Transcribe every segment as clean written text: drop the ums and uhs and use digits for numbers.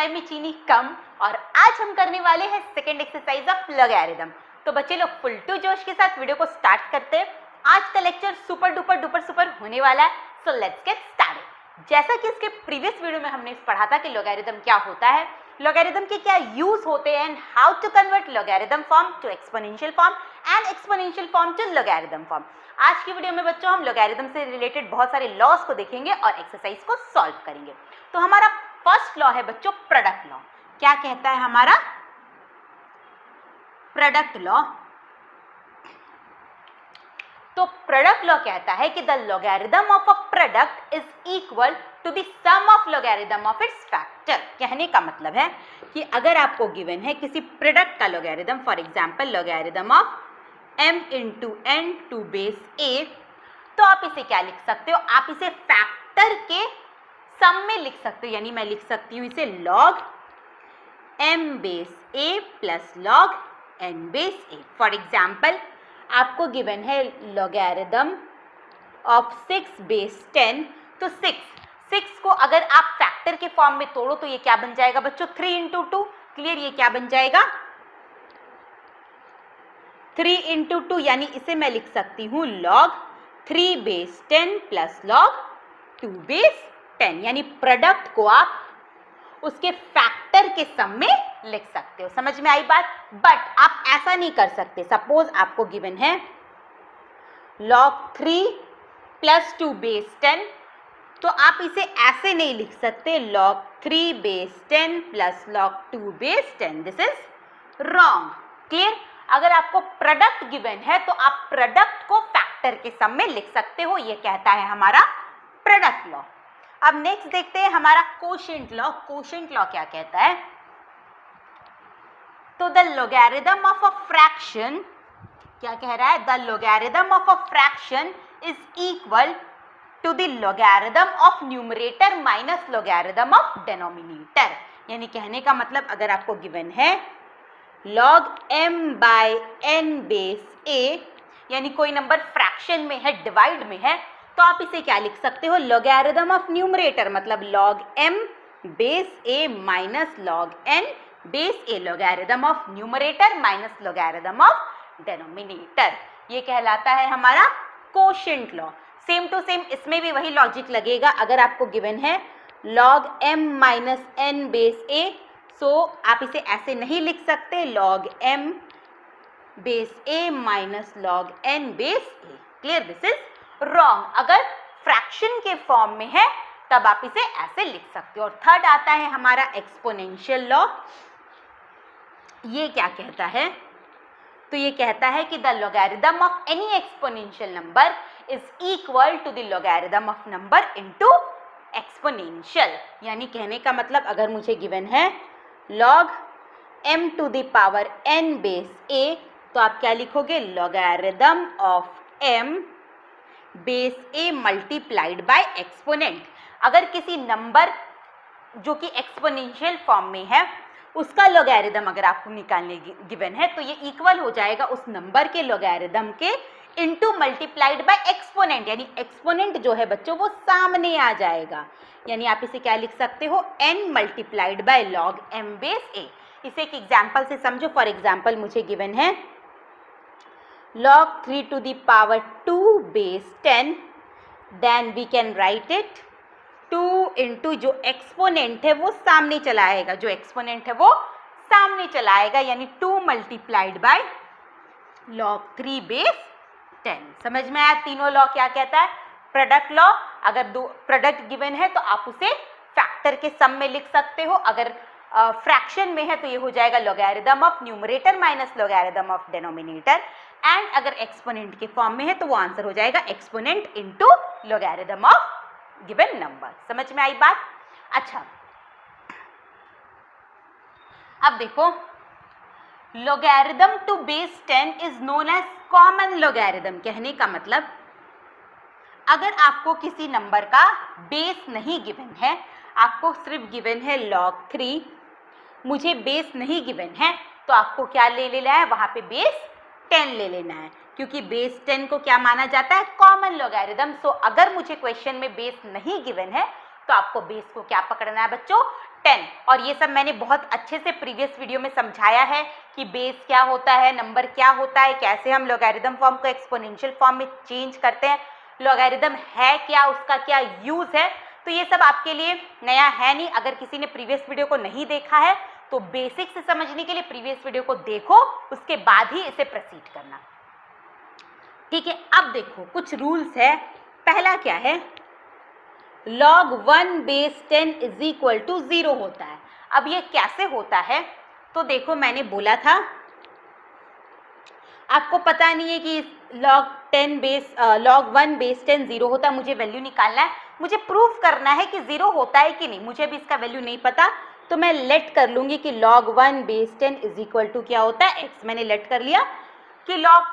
चाय में चीनी कम और आज हम करने वाले हैं सेकेंड एक्सरसाइज ऑफ लॉगरिथम। तो बच्चे लोग फुल टू जोश के साथ वीडियो को स्टार्ट करते हैं। आज का lecture super duper duper super होने वाला है, सो लेट्स गेट स्टार्टेड। जैसा कि इसके प्रीवियस वीडियो में हमने पढ़ा था कि लॉगरिथम क्या होता है, लॉगरिथम के क्या यूज होते हैं and how to convert logarithm form to exponential form and exponential form to logarithm form. आज की वीडियो में बच्चों हम लॉगरिथम से रिलेटेड बहुत सारे लॉज को देखेंगे और एक्सरसाइज को सॉल्व करेंगे। तो हमारा फर्स्ट लॉ है बच्चों प्रोडक्ट लॉ। क्या कहता है हमारा प्रोडक्ट लॉ? तो प्रोडक्ट लॉ कहता है कि the logarithm of a product is equal to the sum of logarithm of its factor. कहने का मतलब है कि अगर आपको गिवन है किसी प्रोडक्ट का logarithm, for example logarithm of m into n to base a, तो आप इसे क्या लिख सकते हो? आप इसे फैक्टर के सम में लिख सकते हो, यानी मैं लिख सकती हूँ इसे log m base a plus log n base a। For example आपको गिवन है लॉगरिथम ऑफ 6 base 10, तो 6 को अगर आप फैक्टर के फॉर्म में तोड़ो तो ये क्या बन जाएगा बच्चों? 3 into 2। क्लियर? ये क्या बन जाएगा? 3 into 2, यानी इसे मैं लिख सकती हूँ log 3 base 10 plus log 2 base 10, यानी प्रोडक्ट को आप उसके फैक्टर के सम में लिख सकते हो। समझ में आई बात? बट आप ऐसा नहीं कर सकते। सपोज आपको गिवन है log 3 प्लस 2 base 10, तो आप इसे ऐसे नहीं लिख सकते log 3 base 10 plus log 2 base 10। This is wrong. Clear? अगर आपको प्रोडक्ट गिवन है तो आप प्रोडक्ट को फैक्टर के सम में लिख सकते हो। ये कहता है हमारा प्रोडक्ट लॉ। अब नेक्स्ट देखते हैं हमारा कोशेंट लॉ। कोशेंट लॉ क्या कहता है? तो the logarithm of a fraction, क्या कह रहा है? The logarithm of a fraction is equal to the logarithm of numerator minus logarithm of denominator. यानी कहने का मतलब अगर आपको गिवन है log m by n base a, यानी कोई नंबर फ्रैक्शन में है, डिवाइड में है, तो आप इसे क्या लिख सकते हो? लॉगरिथम ऑफ न्यूमरेटर मतलब log m base a minus log n base a, logarithm of numerator minus logarithm of denominator. ये कहलाता है हमारा quotient law. Same to same इसमें भी वही लॉजिक लगेगा। अगर आपको गिवन है log m minus n base a, सो आप इसे ऐसे नहीं लिख सकते log m base a minus log n base a। Clear? This is wrong. अगर फ्रैक्शन के फॉर्म में है तब आप इसे ऐसे लिख सकते हो। और थर्ड आता है हमारा एक्सपोनेंशियल लॉ। ये क्या कहता है? तो ये कहता है कि the logarithm of any exponential number is equal to the logarithm of number into exponential. यानी कहने का मतलब अगर मुझे गिवन है log m to the power n base a, तो आप क्या लिखोगे? Logarithm of m base a multiplied by exponent. अगर किसी नंबर जो कि एक्सपोनेंशियल फॉर्म में है उसका लॉगरिथम अगर आपको निकालने गिवन है तो ये इक्वल हो जाएगा उस नंबर के लॉगरिथम के इनटू मल्टीप्लाइड बाय एक्सपोनेंट, यानी एक्सपोनेंट जो है बच्चों वो सामने आ जाएगा। यानी आप इसे क्या लिख सकते हो? n multiplied by log m base a। इसे एक एग्जाम्पल से समझो। फॉर एग्जाम्पल मुझे गिवन है log 3 to the power 2 base 10, then we can write it 2 into जो एक्सपोनेंट है वो सामने चला आएगा, जो एक्सपोनेंट है वो सामने चला आएगा, यानी 2 मल्टीप्लाइड बाय log 3 बेस 10। समझ में आया? तीनों लॉ क्या कहता है? प्रोडक्ट लॉ, अगर दो प्रोडक्ट गिवन है तो आप उसे फैक्टर के सम में लिख सकते हो। अगर फ्रैक्शन में है तो ये हो जाएगा logarithm of numerator minus logarithm of denominator, and अगर एक्सपोनेंट के फॉर्म में है तो वो आंसर हो जाएगा exponent into logarithm of given number. समझ में आई बात? अच्छा, अब देखो logarithm to base 10 is known as common logarithm. कहने का मतलब अगर आपको किसी नंबर का बेस नहीं गिवन है, आपको सिर्फ गिवन है log 3, मुझे बेस नहीं गिवन है, तो आपको क्या ले लेना है? वहाँ पे बेस 10 ले लेना है, क्योंकि बेस 10 को क्या माना जाता है? Common logarithm. सो अगर मुझे क्वेश्चन में बेस नहीं गिवन है तो आपको बेस को क्या पकड़ना है बच्चों? 10। और ये सब मैंने बहुत अच्छे से प्रीवियस वीडियो में समझाया है कि बेस क्या होता है, नंबर क्या होता है, कैसे हम लॉगरिथम फॉर्म को एक्सपोनेंशियल फॉर्म में चेंज करते हैं, लॉगरिथम है क्या, उसका क्या यूज है। तो ये सब आपके लिए नया है नहीं। अगर किसी ने प्रीवियस वीडियो को नहीं देखा है तो बेसिक से समझने के लिए प्रीवियस वीडियो को देखो, उसके बाद ही इसे प्रोसीड करना, ठीक है। अब देखो कुछ रूल्स है। पहला क्या है, log 1 base 10 is equal to 0 होता है। अब ये कैसे होता है, तो देखो मैंने बोला था आपको पता नहीं है कि log 1 बेस 10 0 होता है, मुझे वैल्यू निकालना है, मुझे प्रूफ करना है कि 0 होता है कि नहीं। मुझे भी इसका वैल्यू नहीं पता, तो मैं लेट कर लूंगी कि log 1 base 10 is equal to क्या होता है, x। मैंने लेट कर लिया कि log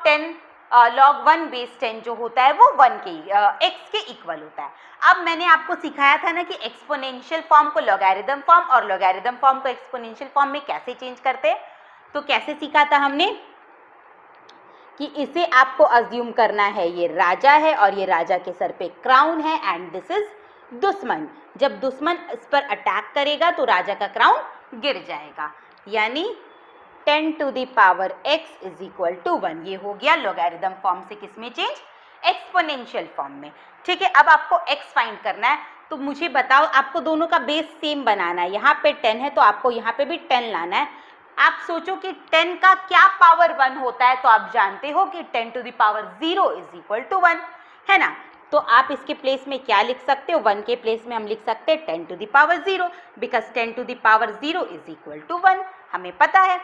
1 बेस 10 जो होता है वो 1 के x के इक्वल होता है। अब मैंने आपको सिखाया था ना कि एक्सपोनेंशियल फॉर्म को लॉगरिथम फॉर्म और लॉगरिथम फॉर्म को एक्सपोनेंशियल फॉर्म में कैसे चेंज करते हैं। तो कैसे सीखा था हमने कि इसे आपको अज्यूम करना है ये राजा है और ये राजा के सर पे क्राउन है एंड दिस इज दुश्मन। जब दुश्मन इस पर अटैक करेगा तो राजा का क्राउन गिर जाएगा, यानी 10 to the power x is equal to 1। ये हो गया लॉगरिथम फॉर्म से किस में चेंज, एक्सपोनेंशियल फॉर्म में, ठीक है। अब आपको x फाइंड करना है, तो मुझे बताओ आपको दोनों का बेस सेम बनाना है। यहाँ पे 10 है तो आपको यहाँ पे भी 10 लाना है। आप सोचो कि 10 का क्या पावर 1 होता है, तो आप जानते हो कि 10 to the power 0 is equal to 1 है ना। तो आप इसके प्लेस में क्या लिख सकते हो, 1 के प्लेस में हम लिख सकते हैं 10 to the power 0, because 10 to the power 0 is equal to 1, हमें पता है।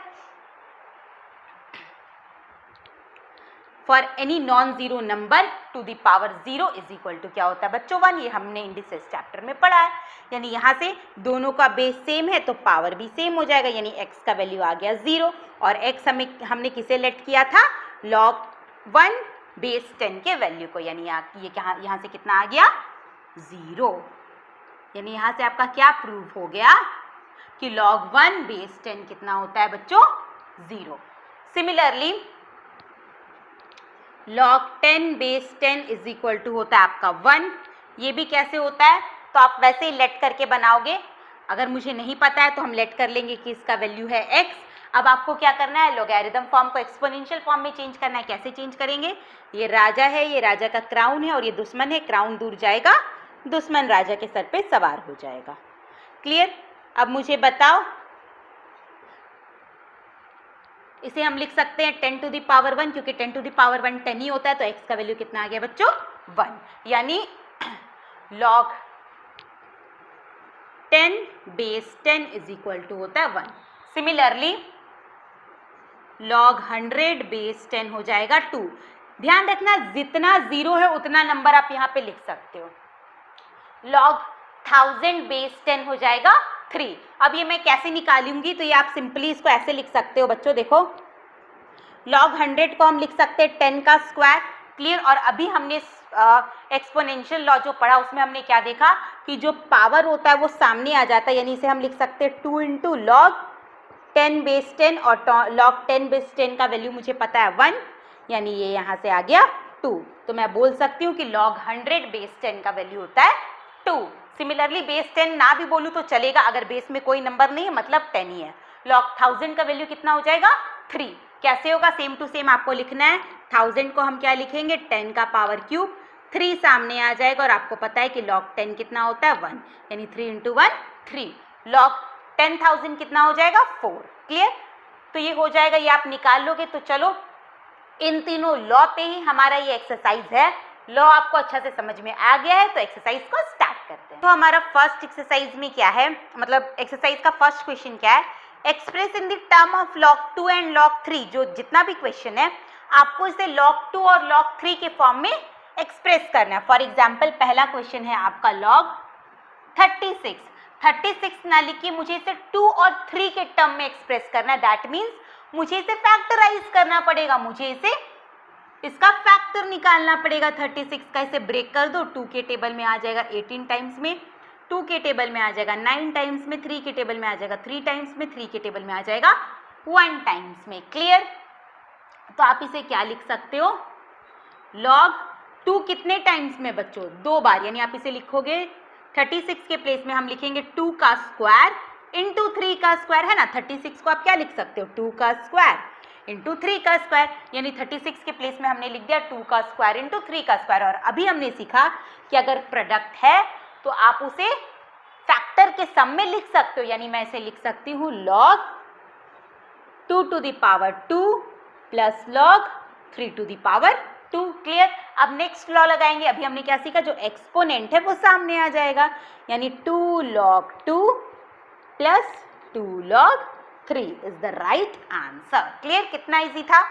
For any non zero number to the power 0 is equal to क्या होता है बच्चों, 1। ये हमने इंडिसेस चैप्टर में पढ़ा है। यानी यहाँ से दोनों का बेस सेम है तो पावर भी सेम हो जाएगा, यानी x का वैल्यू आ गया 0 और x हमने किसे लेट किया था, log 1 बेस 10 के वैल्यू को, यानी ये यहाँ से कितना आ गया 0। यानी यहाँ से आपका क्या प्रूफ हो गया कि log 1 बेस 10 कितना होता है बच्चों, 0। Similarly log 10 base 10 is equal to होता है आपका 1। ये भी कैसे होता है, तो आप वैसे ही लेट करके बनाओगे। अगर मुझे नहीं पता है तो हम लेट कर लेंगे कि इसका वैल्यू है x। अब आपको क्या करना है, लॉगरिथम फॉर्म को एक्सपोनेंशियल फॉर्म में चेंज करना है। कैसे चेंज करेंगे, ये राजा है, ये राजा का क्राउन है और ये दुश्मन है, क्राउन दूर जाएगा, दुश्मन राजा के सर पे सवार हो जाएगा। क्लियर। अब मुझे बताओ, इसे हम लिख सकते हैं 10 टू द पावर 1, क्योंकि 10 टू द पावर 1 10 ही होता है, तो x का वैल्यू कितना आ गया बच्चों, 1। यानी log 10 base 10 is equal to होता है 1। सिमिलरली log 100 बेस 10 हो जाएगा 2। ध्यान रखना जितना 0 है उतना नंबर आप यहाँ पे लिख सकते हो। log 1000 बेस 10 हो जाएगा 3। अब ये मैं कैसे निकालूंगी, तो ये आप सिंपली इसको ऐसे लिख सकते हो बच्चों, देखो log 100 को हम लिख सकते हैं 10 का स्क्वायर। क्लियर। और अभी हमने एक्सपोनेंशियल लॉ जो पढ़ा उसमें हमने क्या देखा कि जो पावर होता है वो सामने आ जाता है, यानी इसे हम लिख सकते हैं 2 इंटू log 10 बेस 10 और log 10 बेस 10 का वैल्यू मुझे पता है 1, यानी ये यहाँ से आ गया 2। तो मैं बोल सकती हूँ कि log 100 बेस 10 का वैल्यू होता है 2। सिमिलरली बेस 10 ना भी बोलूँ तो चलेगा, अगर बेस में कोई नंबर नहीं है मतलब 10 ही है। log 1000 का वैल्यू कितना हो जाएगा 3। कैसे होगा, सेम टू सेम आपको लिखना है। 1000 को हम क्या लिखेंगे, 10 का पावर क्यूब, 3 सामने आ जाएगा और आपको पता है कि log 10 कितना होता है 1, यानी 3 इंटू 1 3। log 10,000 कितना हो जाएगा 4। क्लियर। तो ये हो जाएगा, ये आप निकाल लोगे। तो चलो इन तीनों लॉ पे ही हमारा ये एक्सरसाइज है। लॉ आपको अच्छा से समझ में आ गया है तो एक्सरसाइज को स्टार्ट करते हैं। तो हमारा फर्स्ट एक्सरसाइज में क्या है, मतलब एक्सरसाइज का फर्स्ट क्वेश्चन क्या है, express in the term of log 2 and log 3। जो जितना भी क्वेश्चन है आपको इसे log 2 और log 3 के फॉर्म में एक्सप्रेस करना है। फॉर एग्जाम्पल पहला क्वेश्चन है आपका log 36 ना लिखिए, मुझे इसे 2 और 3 के टर्म में एक्सप्रेस करना है। दैट मीन्स मुझे इसे फैक्टराइज करना पड़ेगा, मुझे इसे इसका फैक्टर निकालना पड़ेगा 36 का। इसे ब्रेक कर दो, 2 के टेबल में आ जाएगा 18 टाइम्स में, 2 के टेबल में आ जाएगा 9 टाइम्स में, 3 के टेबल में आ जाएगा 3 टाइम्स में, 3 के टेबल में आ जाएगा 1 टाइम्स में। क्लियर। तो आप इसे क्या लिख सकते हो, log 2 कितने टाइम्स में बच्चों, 2 बार, यानी आप इसे लिखोगे 36 के प्लेस में हम लिखेंगे 2 का स्क्वायर इंटू 3 का स्क्वायर है ना, 36 को आप क्या लिख सकते हो 2 का स्क्वायर इंटू 3 का स्क्वायर, यानी 36 के प्लेस में हमने लिख दिया 2 का स्क्वायर इंटू 3 का स्क्वायर। और अभी हमने सीखा कि अगर प्रोडक्ट है तो आप उसे फैक्टर के सम में लिख सकते हो, यानी मैं इसे लिख सकती हूँ log 2 to the power 2 plus log 3 to the power 2। Clear. अब नेक्स्ट लॉ लगाएंगे। अभी हमने क्या सीखा, जो एक्सपोनेंट है वो सामने आ जाएगा, यानी 2 log 2 plus 2 log 3 is the right answer. Clear, कितना इजी था।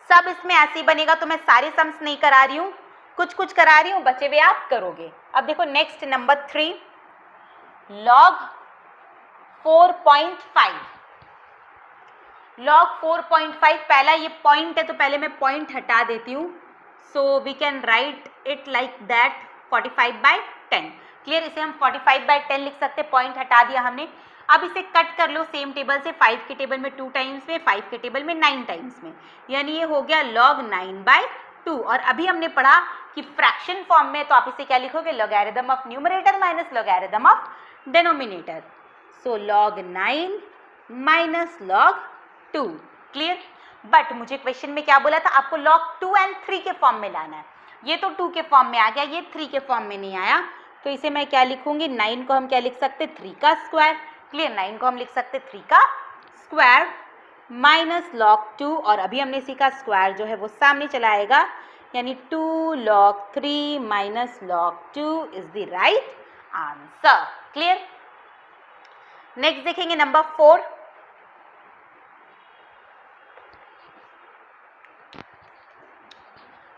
सब इसमें ऐसे ही बनेगा, तो मैं सारे सम्स नहीं करा रही हूँ, कुछ कुछ करा रही हूँ, बचे हुए आप करोगे। अब देखो नेक्स्ट नंबर 3 log 4.5। log 4.5 पहला ये पॉइंट है तो पहले मैं पॉइंट हटा देती हूँ, so we can write it like that 45/10। Clear, इसे हम 45/10 लिख सकते हैं, पॉइंट हटा दिया हमने। अब इसे कट कर लो सेम टेबल से, 5 के टेबल में 2 टाइम्स में, 5 के टेबल में 9 टाइम्स में, यानी ये हो गया log 9/2। और अभी हमने पढ़ा कि फ्रैक्शन फॉर्म में तो आप इसे क्या लिखोगे, logarithm of numerator minus logarithm of denominator, so log 9 minus log 2। Clear. But मुझे क्वेश्चन में क्या बोला था, आपको log 2 एंड 3 के फॉर्म में लाना है। ये तो 2 के फॉर्म में आ गया, ये 3 के फॉर्म में नहीं आया, तो इसे मैं क्या लिखूंगी, 9 को हम क्या लिख सकते, 3 का स्क्वायर। क्लियर, 9 को हम लिख सकते 3 का स्क्वायर माइनस log 2, और अभी हमने सीखा स्क्वायर जो है वो सामने चला आएगा, यानी 2 log 3 minus log 2 is the right answer. Clear. Next देखेंगे नंबर 4।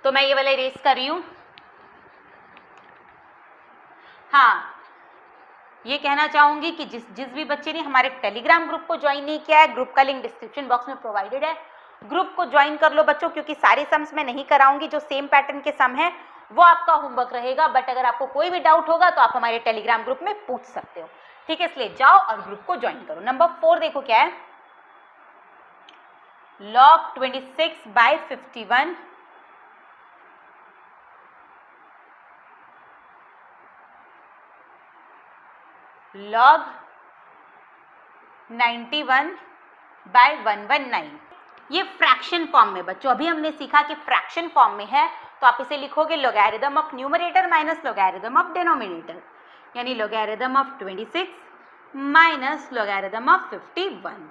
तो मैं ये वाला इरेज कर रही हूं। हाँ, ये कहना चाहूंगी कि जिस भी बच्चे ने हमारे टेलीग्राम ग्रुप को ज्वाइन नहीं किया है, ग्रुप का लिंक डिस्क्रिप्शन बॉक्स में प्रोवाइडेड है, ग्रुप को ज्वाइन कर लो बच्चों, क्योंकि सारे सम्स मैं नहीं कराऊंगी, जो सेम पैटर्न के सम है वो आपका होमवर्क रहेगा। बट अगर आपको कोई भी डाउट होगा तो आप हमारे टेलीग्राम ग्रुप में पूछ सकते हो, ठीक है। इसलिए जाओ और ग्रुप को ज्वाइन करो। नंबर 4 देखो क्या है, log 26/51 log 91/119। ये फ्रैक्शन फॉर्म में बच्चों, अभी हमने सीखा कि फ्रैक्शन फॉर्म में है तो आप इसे लिखोगे logarithm of numerator minus logarithm of denominator, यानी logarithm of 26 minus logarithm of 51।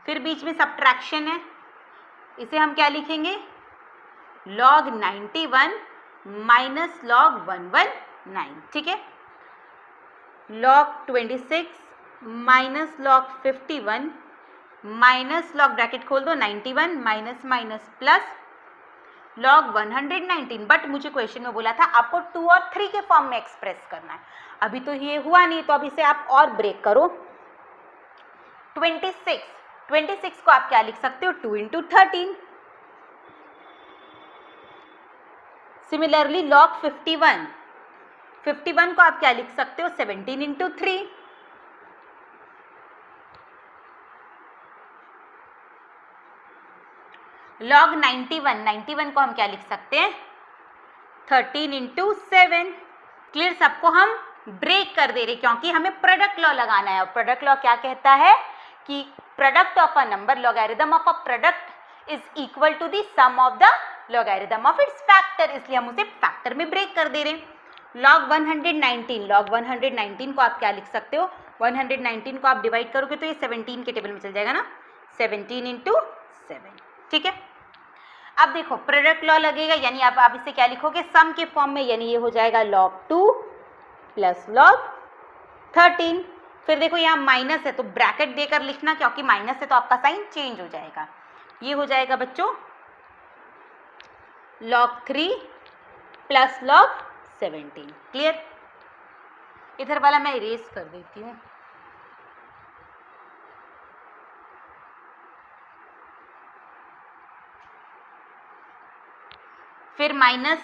फिर बीच में सब्ट्रैक्शन है, इसे हम क्या लिखेंगे, log 91 माइनस log 119। ठीक है, log 26 minus log 51 minus log bracket खोल दो 91 minus minus plus log 119। But मुझे क्वेश्चन में बोला था आपको 2 और 3 के फॉर्म में एक्सप्रेस करना है, अभी तो ये हुआ नहीं, तो अब इसे आप और ब्रेक करो। 26 को आप क्या लिख सकते हो, 2 इंटू 13। सिमिलरली log 51 को आप क्या लिख सकते हो, 17 इंटू 3। log 91 को हम क्या लिख सकते हैं, 13 इंटू 7। क्लियर, सबको हम ब्रेक कर दे रहे क्योंकि हमें प्रोडक्ट लॉ लगाना है, और प्रोडक्ट लॉ क्या कहता है कि product of a number, logarithm of a product is equal to the sum of the logarithm of its factor, इसलिए हम उसे फैक्टर में ब्रेक कर दे रहे हैं। log 119 को आप क्या लिख सकते हो, 119 को आप डिवाइड करोगे तो ये 17 के टेबल में चल जाएगा ना, 17 इंटू 7। ठीक है, अब देखो प्रोडक्ट लॉ लगेगा, यानी आप इसे क्या लिखोगे, सम के फॉर्म में, यानी ये हो जाएगा log 2 प्लस log 13। फिर देखो यहाँ माइनस है तो ब्रैकेट देकर लिखना, क्योंकि माइनस है तो आपका साइन चेंज हो जाएगा। ये हो जाएगा बच्चों log 3 प्लस log 17। क्लियर, इधर वाला मैं इरेज कर देती हूँ। फिर माइनस,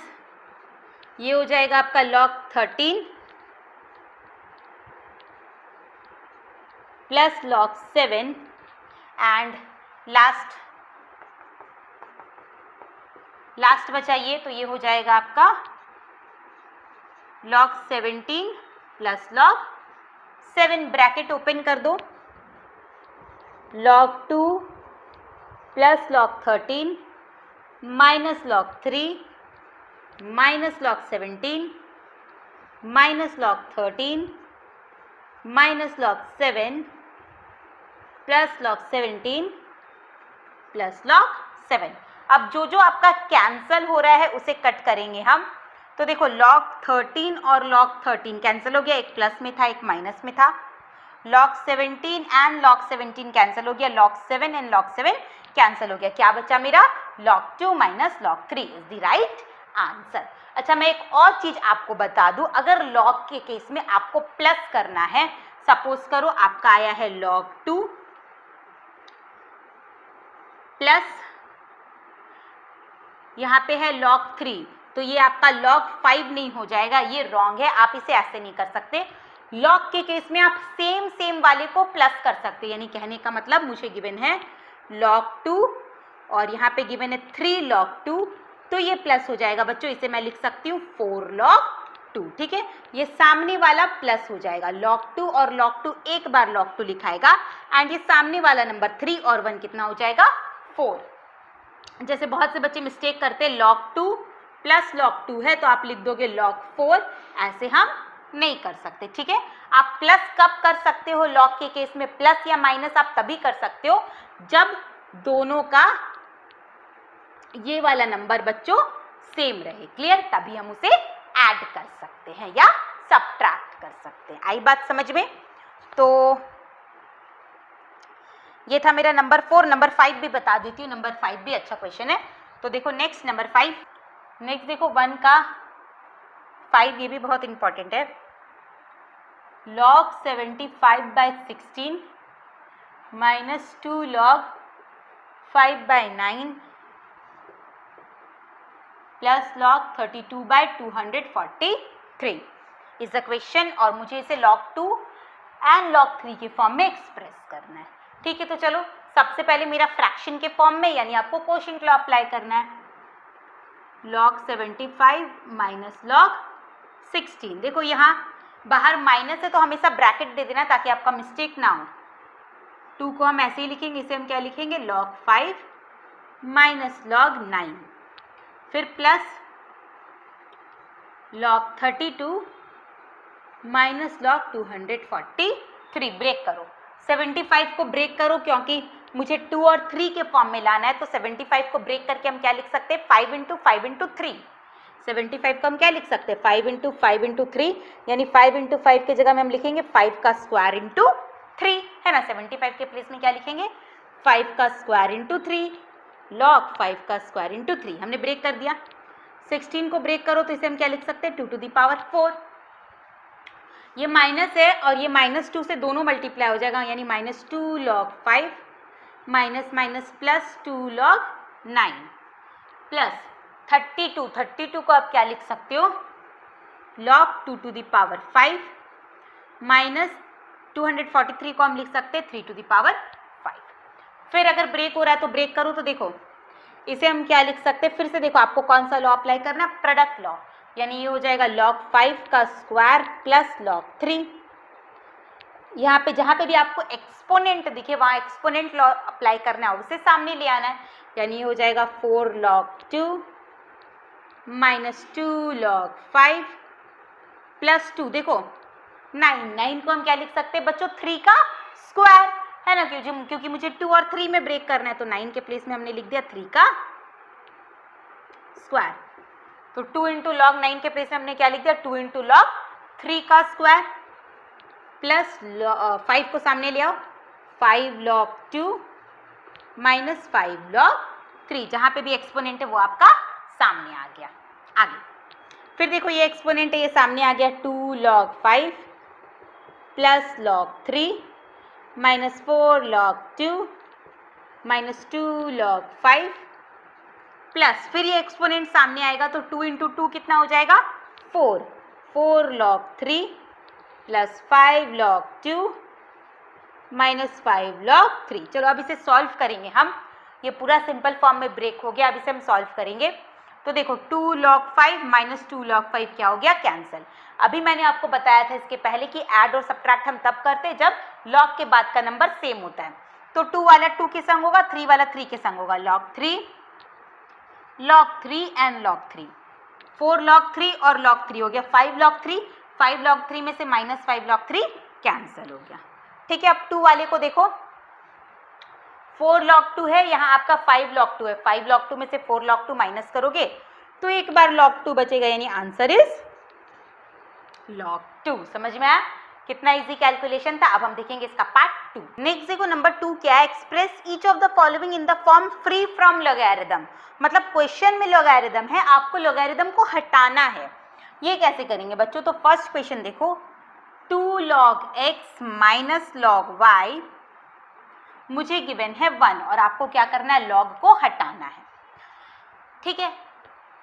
ये हो जाएगा आपका log 13 plus log 7 and last बचा ये, तो ये हो जाएगा आपका log 17 plus log 7 bracket open कर दो, log 2 plus log 13 minus log 3 minus log 17 minus log 13 minus log 7 plus log 17 plus log 7। अब जो जो आपका कैंसल हो रहा है उसे कट करेंगे हम। तो देखो log 13 और log 13 कैंसिल हो गया, एक प्लस में था एक माइनस में था। log 17 एंड log 17 कैंसिल हो गया, log 7 एंड log 7 कैंसिल हो गया। क्या बचा मेरा? log 2 minus log 3 is the right answer. अच्छा, मैं एक और चीज आपको बता दूं, अगर log के केस में आपको प्लस करना है, सपोज करो आपका आया है log 2 प्लस यहाँ पे है log 3, तो ये आपका log 5 नहीं हो जाएगा, ये रॉन्ग है, आप इसे ऐसे नहीं कर सकते। log के केस में आप सेम वाले को प्लस कर सकते, यानी कहने का मतलब मुझे गिवन है log 2 और यहाँ पे गिवन है 3 log 2, तो ये प्लस हो जाएगा बच्चों, इसे मैं लिख सकती हूँ 4 log 2, ठीक है। ये सामने वाला प्लस हो जाएगा, log 2 और log 2 एक बार log 2 लिखाएगा, एंड ये सामने वाला नंबर 3 और 1 कितना हो जाएगा? 4। जैसे बहुत से बच्चे मिस्टेक करते हैं, log 2 प्लस log 2 है तो आप लिख दोगे log 4, ऐसे हम नहीं कर सकते, ठीक है। आप प्लस कब कर सकते हो? log के केस में प्लस या माइनस आप तभी कर सकते हो जब दोनों का ये वाला नंबर बच्चों सेम रहे, क्लियर, तभी हम उसे ऐड कर सकते हैं या सबट्रैक्ट कर सकते हैं। आई बात समझ में? तो ये था मेरा नंबर 4। नंबर 5 भी बता देती हूँ, नंबर 5 भी अच्छा क्वेश्चन है। तो देखो नेक्स्ट नंबर 5, नेक्स्ट देखो 1 का 5, ये भी बहुत इंपॉर्टेंट है। log 75/16 minus 2 log 5/9 plus log 32/243 is the question, और मुझे इसे log 2 एंड log 3 के फॉर्म में एक्सप्रेस करना है, ठीक है। तो चलो सबसे पहले मेरा फ्रैक्शन के फॉर्म में, यानी आपको क्वोशिएंट लॉ अप्लाई करना है। log 75 माइनस log 16, देखो यहाँ बाहर माइनस है तो हमेशा ब्रैकेट दे देना ताकि आपका मिस्टेक ना हो। 2 को हम ऐसे ही लिखेंगे, इसे हम क्या लिखेंगे? log 5 माइनस log 9, फिर plus log 32 minus log 243। Break करो, 75 को ब्रेक करो क्योंकि मुझे 2 और 3 के फॉर्म में लाना है, तो 75 को ब्रेक करके हम क्या लिख सकते हैं? 5 इंटू 5 इंटू 3। 75 को हम क्या लिख सकते हैं? 5 इंटू 5 इंटू 3, यानी 5 इंटू 5 की जगह में हम लिखेंगे 5 का स्क्वायर इंटू 3, है ना। 75 के प्लेस में क्या लिखेंगे? 5 का स्क्वायर इंटू 3 log 5 का स्क्वायर इंटू 3, हमने ब्रेक कर दिया। 16 को ब्रेक करो तो इसे हम क्या लिख सकते हैं? 2 टू द पावर 4। ये माइनस है और ये माइनस 2 से दोनों मल्टीप्लाई हो जाएगा, यानी minus 2 log 5 minus minus plus 2 log 9 plus 32 को आप क्या लिख सकते हो? log 2 to the power 5 minus 243 को हम लिख सकते हैं 3 टू द पावर 5। फिर अगर ब्रेक हो रहा है तो ब्रेक करो, तो देखो इसे हम क्या लिख सकते हैं? फिर से देखो आपको कौन सा लॉ अप्लाई करना है? प्रोडक्ट लॉ, यानी ये हो जाएगा log 5 का स्क्वायर प्लस log 3। यहाँ पे जहाँ पे भी आपको एक्सपोनेंट दिखे वहाँ एक्सपोनेंट लॉ अप्लाई करना है, उसे सामने ले आना है, यानी ये हो जाएगा 4 log 2 माइनस 2 log 5 प्लस 2, देखो 9 को हम क्या लिख सकते हैं बच्चों? 3 का स्क्वायर, है ना, क्योंकि मुझे 2 और 3 में ब्रेक करना है, तो 9 के प्लेस में हमने लिख दिया 3 का स्क्वायर। तो 2 इंटू log 9 के प्लेस में हमने क्या लिख दिया? 2 इंटू log 3 का स्क्वायर प्लस 5 को सामने ले आओ, 5 log 2 माइनस 5 log 3, जहाँ पे भी एक्सपोनेंट है वो आपका सामने आ गया। आगे फिर देखो ये एक्सपोनेंट है, ये सामने आ गया 2 log 5 plus log 3 minus 4 log 2 minus 2 log 5 plus, फिर ये एक्सपोनेंट सामने आएगा तो 2 इंटू 2 कितना हो जाएगा? 4 log 3 plus 5 log 2 minus 5 log 3। चलो अब इसे सॉल्व करेंगे हम, ये पूरा सिंपल फॉर्म में ब्रेक हो गया, अब इसे हम सॉल्व करेंगे। तो देखो 2 log 5 माइनस 2 log 5 क्या हो गया, कैंसिल। अभी मैंने आपको बताया था इसके पहले कि ऐड और सब्ट्रैक्ट हम तब करते हैं जब log के बाद का नंबर सेम होता है। तो 2 वाला 2 के संग होगा, 3 वाला 3 के संग होगा, log 3 एंड log 3, 4 log 3 और log 3 हो गया 5 log 3, 5 log 3 में से माइनस 5 log 3 कैंसिल हो गया। ठीक है, अब 2 वाले को देखो, 4 log 2 है, यहाँ आपका 5 log 2 है, 5 log 2 में से 4 log 2 माइनस करोगे तो एक बार log 2 बचेगा, यानी आंसर इज log 2। समझ में आया? कितना इजी कैलकुलेशन था। अब हम देखेंगे इसका पार्ट 2। नेक्स्ट देखो नंबर 2 क्या है, express each of the following in the form free from logarithm. मतलब क्वेश्चन में लॉगरिथम है, आपको लॉगरिथम को हटाना है। ये कैसे करेंगे बच्चों? तो फर्स्ट क्वेश्चन देखो, 2 log x minus log y मुझे गिवन है 1 और आपको क्या करना है, log को हटाना है। ठीक है,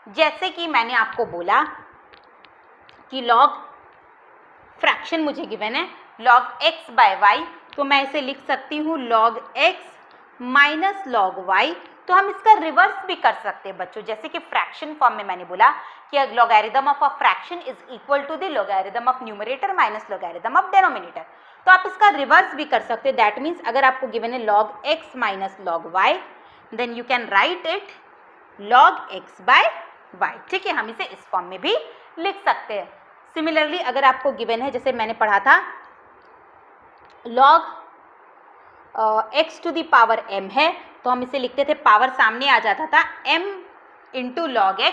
जैसे कि मैंने आपको बोला कि log फ्रैक्शन मुझे गिवन है log x बाय y, तो मैं इसे लिख सकती हूँ log x minus log y। तो हम इसका रिवर्स भी कर सकते हैं बच्चों, जैसे कि फ्रैक्शन फॉर्म में मैंने बोला कि logarithm of a fraction is equal to the logarithm of numerator minus logarithm of denominator. तो आप इसका रिवर्स भी कर सकते हैं। दैट मीन्स अगर आपको गिवन है log x minus log y, then you can write it log x by y। ठीक है, हम इसे इस फॉर्म में भी लिख सकते हैं। सिमिलरली अगर आपको गिवन है, जैसे मैंने पढ़ा था log x to the power m है, तो हम इसे लिखते थे, पावर सामने आ जाता था m इंटू log x।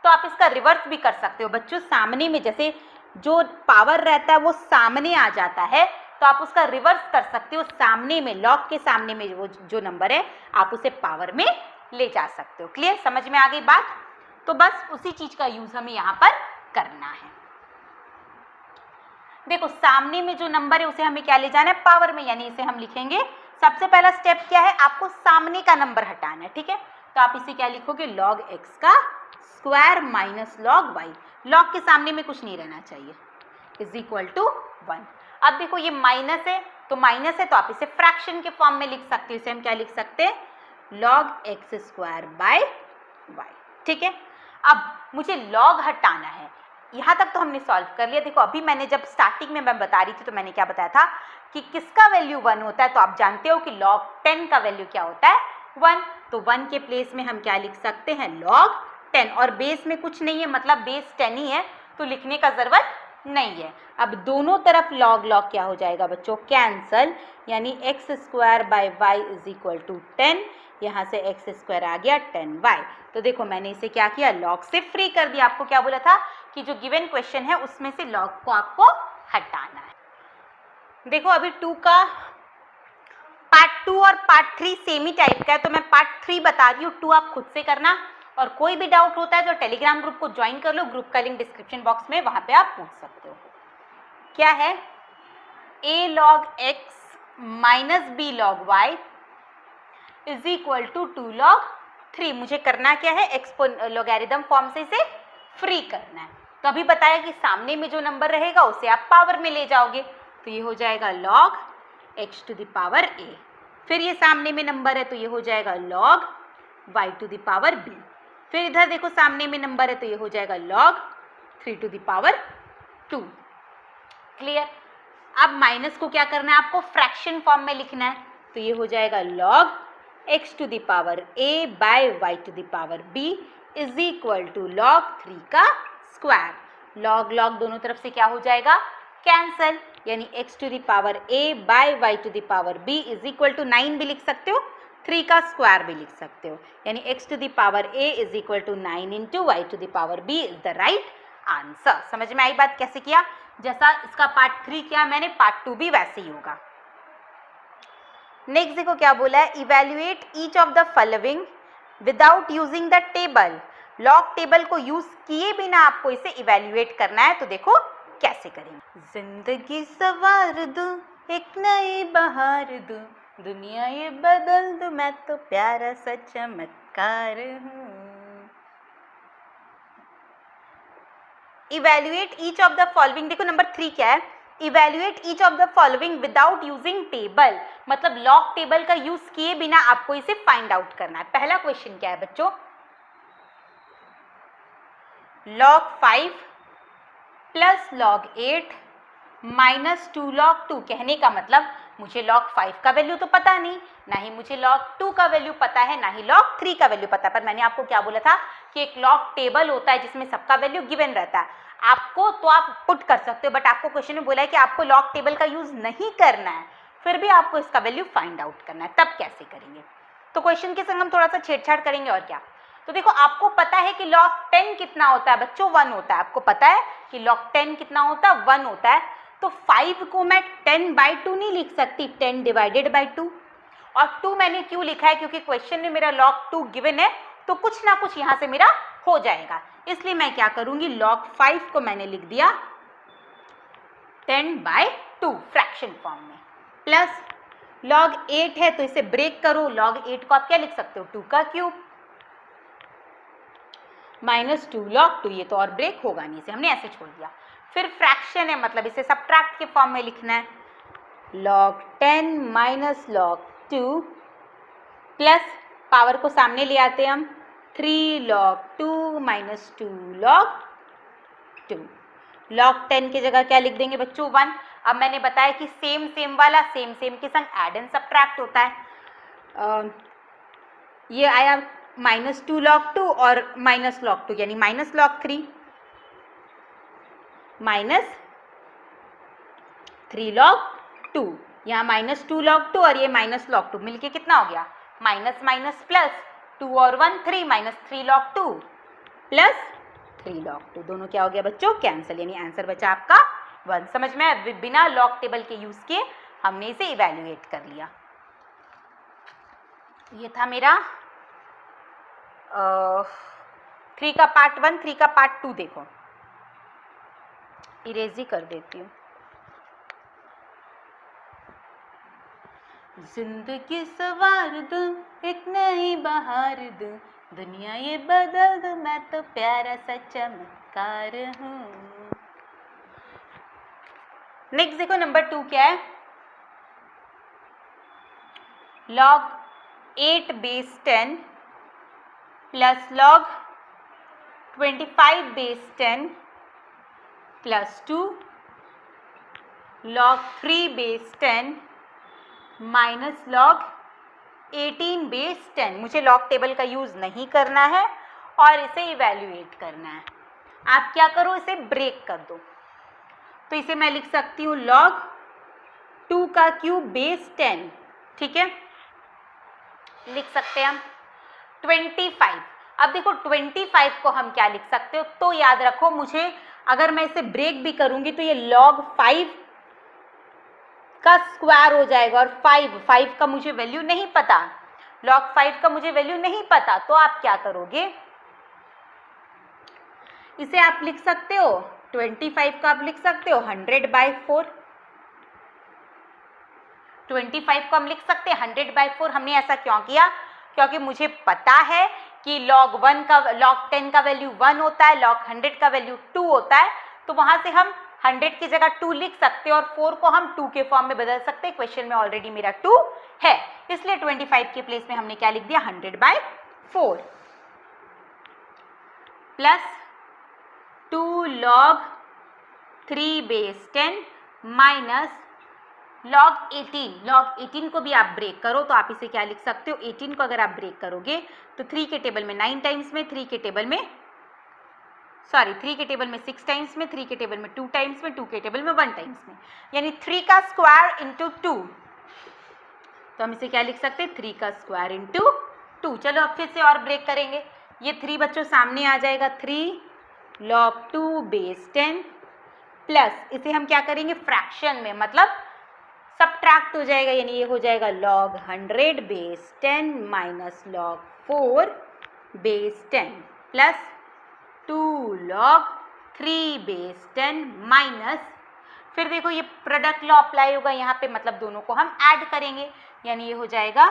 तो आप इसका रिवर्स भी कर सकते हो बच्चों, सामने में जैसे जो पावर रहता है वो सामने आ जाता है, तो आप उसका रिवर्स कर सकते हो, सामने में log के सामने में वो जो नंबर है आप उसे पावर में ले जा सकते हो। क्लियर, समझ में आ गई बात? तो बस उसी चीज का यूज हमें यहाँ पर करना है। देखो सामने में जो नंबर है उसे हमें क्या ले जाना है, पावर में, यानी इसे हम लिखेंगे, सबसे पहला स्टेप क्या है, आपको सामने का नंबर हटाना है। ठीक है, तो आप इसे क्या लिखोगे, log x का square minus log y, log के सामने में कुछ नहीं रहना चाहिए, इज इक्वल टू 1। अब देखो ये माइनस है, तो माइनस है तो आप इसे फ्रैक्शन के फॉर्म में लिख सकते हो, इसे हम क्या लिख सकते हैं, log x square by y। ठीक है, अब मुझे log हटाना है। यहाँ तक तो हमने सॉल्व कर लिया। देखो अभी मैंने जब स्टार्टिंग में मैं बता रही थी तो मैंने क्या बताया था कि किसका वैल्यू 1 होता है, तो आप जानते हो कि log 10 का वैल्यू क्या होता है, 1। तो 1 के प्लेस में हम क्या लिख सकते हैं, log 10, और बेस में कुछ नहीं है, मतलब बेस 10 ही है, तो लिखने का जरूरत नहीं है। अब दोनों तरफ log क्या हो जाएगा बच्चों, कैंसल, यानी x square by y is equal to 10, यहाँ से x स्क्वायर आ गया 10y। तो देखो मैंने इसे क्या किया, log से फ्री कर दिया। आपको क्या बोला था कि जो गिवन क्वेश्चन है उसमें से log को आपको हटाना है। देखो अभी 2 का पार्ट 2 और पार्ट 3 सेम ही टाइप का है, तो मैं पार्ट 3 बता रही हूँ, 2 आप खुद से करना, और कोई भी डाउट होता है तो टेलीग्राम ग्रुप को ज्वाइन कर लो, ग्रुप का लिंक डिस्क्रिप्शन बॉक्स में, वहां पे आप पूछ सकते हो। क्या है, a log x minus b log y is equal to 2 log 3। मुझे करना क्या है, लॉगरिथम फॉर्म से इसे फ्री करना है। तो अभी बताया कि सामने में जो नंबर रहेगा उसे आप पावर में ले जाओगे, तो ये हो जाएगा log x to the power a, फिर ये सामने में नंबर है तो ये हो जाएगा log y to the power b, फिर इधर देखो सामने में नंबर है तो ये हो जाएगा log 3 to the power 2। Clear? अब माइनस को क्या करना है, आपको फ्रैक्शन फॉर्म में लिखना है, तो ये हो जाएगा log x to the power a by y to the power b is equal to log 3 का स्क्वायर। log दोनों तरफ से क्या हो जाएगा, कैंसल, यानी x to the power a by y to the power b is equal to 9 भी लिख सकते हो, 3 का स्क्वायर भी लिख सकते हो, यानी x to the power a is equal to 9 into y to the power b is the right answer. समझ में आई बात कैसे किया? जैसा इसका पार्ट 3 किया मैंने, पार्ट 2 भी वैसे ही होगा। नेक्स्ट देखो क्या बोला है, evaluate each of the following without using the table. Log table को यूज किए बिना आपको इसे इवेल्युएट करना है, तो देखो कैसे करेंगे। जिंदगी सवार दूं, एक नई बहार दूं, दुनिया ये बदल दूं, मैं तो प्यारा सा चमत्कार हूँ। Evaluate each of the following, देखो नंबर 3 क्या है, evaluate each of the following without using table, मतलब लॉग टेबल का यूज किए बिना आपको इसे फाइंड आउट करना है। पहला क्वेश्चन क्या है बच्चों, log 5 plus log 8 minus 2 log 2। कहने का मतलब मुझे log 5 का वैल्यू तो पता नहीं, ना ही मुझे log 2 का वैल्यू पता है, ना ही log 3 का वैल्यू पता है। पर मैंने आपको क्या बोला था कि एक log टेबल होता है जिसमें सबका वैल्यू गिवन रहता है। आपको तो आप पुट कर सकते हो, बट आपको क्वेश्चन में बोला है कि आपको log टेबल का यूज नहीं करना है, फिर भी आपको इसका वैल्यू फाइंड आउट करना है। तब कैसे करेंगे? तो क्वेश्चन के संग हम थोड़ा सा छेड़छाड़ करेंगे और क्या। तो देखो, आपको पता है कि log 10 कितना होता है बच्चों? 1 होता है। आपको पता है कि log 10 कितना होता है? 1 होता है। तो 5 को मैं 10/2 नहीं लिख सकती, 10 डिवाइडेड बाई 2। और 2 मैंने क्यों लिखा है? क्योंकि क्वेश्चन में मेरा log 2 गिवन है, तो कुछ ना कुछ यहाँ से मेरा हो जाएगा। इसलिए मैं क्या करूंगी, log 5 को मैंने लिख दिया 10/2 फ्रैक्शन फॉर्म में, प्लस log 8 है तो इसे ब्रेक करो। log 8 को आप क्या लिख सकते हो? 2 का क्यूब माइनस 2 log 2। ये तो और ब्रेक होगा नहीं, इसे हमने ऐसे छोड़ दिया। फिर फ्रैक्शन है, मतलब इसे सबट्रैक्ट के फॉर्म में लिखना है। log 10 minus log 2 plus power को सामने ले आते हैं हम, 3 log 2 माइनस 2 log 2। log 10 की जगह क्या लिख देंगे बच्चों? 1। अब मैंने बताया कि सेम सेम वाला सेम सेम के संग ऐड एंड सबट्रैक्ट होता है। ये आया माइनस 2 log 2 और माइनस log 2, यानी माइनस log 3 माइनस 3 log 2। यहाँ माइनस 2 log 2 और ये माइनस log 2 मिलके कितना हो गया? माइनस माइनस प्लस, 2 और 1 3, माइनस 3 log 2 प्लस 3 log 2। दोनों क्या हो गया बच्चों? कैंसिल, यानी आंसर बचा आपका 1। समझ में? बिना log टेबल के यूज किए हमने इसे इवेल्युएट कर लिया। ये था मेरा 3 का पार्ट 1। 3 का पार्ट 2 देखो, इरेज ही कर देती हूँ। जिंदगी सवार दूं, एक नई बहार दूं, दुनिया ये बदल दूं, मैं तो प्यारा सा चमत्कार हूँ। नेक्स्ट देखो, नंबर 2 क्या है? log 8 base 10 plus log 25 base 10 plus 2 log 3 base 10 minus log 18 base 10। मुझे log टेबल का यूज नहीं करना है और इसे इवेल्युएट करना है। आप क्या करो, इसे ब्रेक कर दो। तो इसे मैं लिख सकती हूँ log 2 का क्यूब बेस 10। ठीक है, लिख सकते हैं हम 25। अब देखो 25 को हम क्या लिख सकते हो? तो याद रखो, मुझे अगर मैं इसे ब्रेक भी करूंगी तो ये log 5 का स्क्वायर हो जाएगा, और 5 का मुझे वैल्यू नहीं पता, log 5 का मुझे वैल्यू नहीं पता। तो आप क्या करोगे, इसे आप लिख सकते हो 25 का आप लिख सकते हो 100/4। 25 को हम लिख सकते हैं 100/4। हमने ऐसा क्यों किया? क्योंकि मुझे पता है कि log 10 का वैल्यू 1 होता है, log 100 का वैल्यू 2 होता है। तो वहां से हम 100 की जगह 2 लिख सकते हैं और 4 को हम 2 के फॉर्म में बदल सकते हैं। क्वेश्चन में ऑलरेडी मेरा 2 है, इसलिए 25 के प्लेस में हमने क्या लिख दिया? 100/4 plus 2 log 3 base 10 minus log 18 को भी आप ब्रेक करो तो आप इसे क्या लिख सकते हो? 18 को अगर आप ब्रेक करोगे तो 3 के टेबल में 9 टाइम्स में, 3 के टेबल में 6 टाइम्स में, 3 के टेबल में 2 टाइम्स में, 2 के टेबल में 1 टाइम्स में, यानी 3 का स्क्वायर इंटू 2। तो हम इसे क्या लिख सकते हैं? 3 का स्क्वायर इंटू 2। चलो अब फिर से और ब्रेक करेंगे। ये 3 बच्चों सामने आ जाएगा, 3 log 2 बेस 10 प्लस इसे हम क्या करेंगे? फ्रैक्शन में, मतलब सबट्रैक्ट हो जाएगा, यानी ये हो जाएगा log 100 base 10 minus log 4 base 10 plus 2 log 3 base 10 minus, फिर देखो ये प्रोडक्ट लॉ अप्लाई होगा यहाँ पे, मतलब दोनों को हम ऐड करेंगे, यानी ये हो जाएगा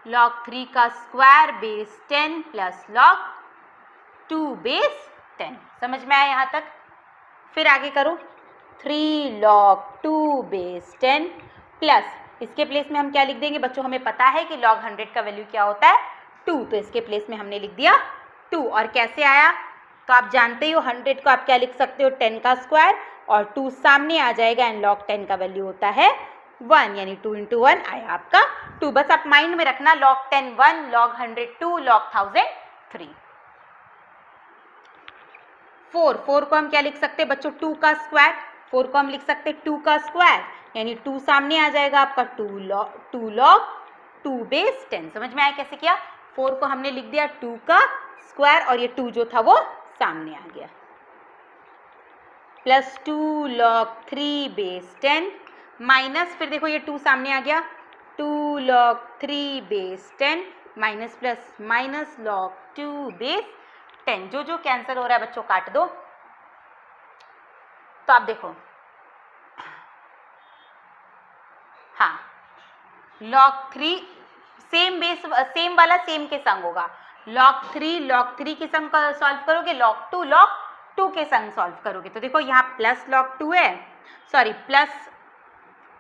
log 3 का square base 10 plus log 2 base 10। समझ में आया यहाँ तक? फिर आगे करो, 3 log 2 बेस 10 प्लस इसके प्लेस में हम क्या लिख देंगे बच्चों? हमें पता है कि log 100 का वैल्यू क्या होता है? 2। तो इसके प्लेस में हमने लिख दिया 2 और कैसे आया, तो आप जानते हो 100 को आप क्या लिख सकते हो 10 का स्क्वायर और 2 सामने आ जाएगा एंड log 10 का वैल्यू होता है 1 यानी 2 into 1 आया आपका 2। बस आप माइंड में रखना log 10 1, log 100 2, log 1000 3। 4 को हम क्या लिख सकते हैं बच्चों 2 का स्क्वायर, 4 को हम लिख सकते हैं 2 का स्क्वायर यानी 2 सामने आ जाएगा आपका 2 log 2 बेस 10। समझ में आया कैसे किया, 4 को हमने लिख दिया 2 का स्क्वायर और ये 2 जो था वो सामने आ गया प्लस 2 log 3 बेस 10 माइनस फिर देखो ये 2 सामने आ गया 2 log 3 base 10 minus plus minus log 2 base 10। जो कैंसिल हो रहा है बच्चों काट दो। तो आप देखो हाँ log 3 सेम बेस सेम वाला सेम के संग होगा, log 3 के संग सॉल्व करोगे, log 2 के संग सॉल्व करोगे। तो देखो यहाँ प्लस log 2 है, सॉरी प्लस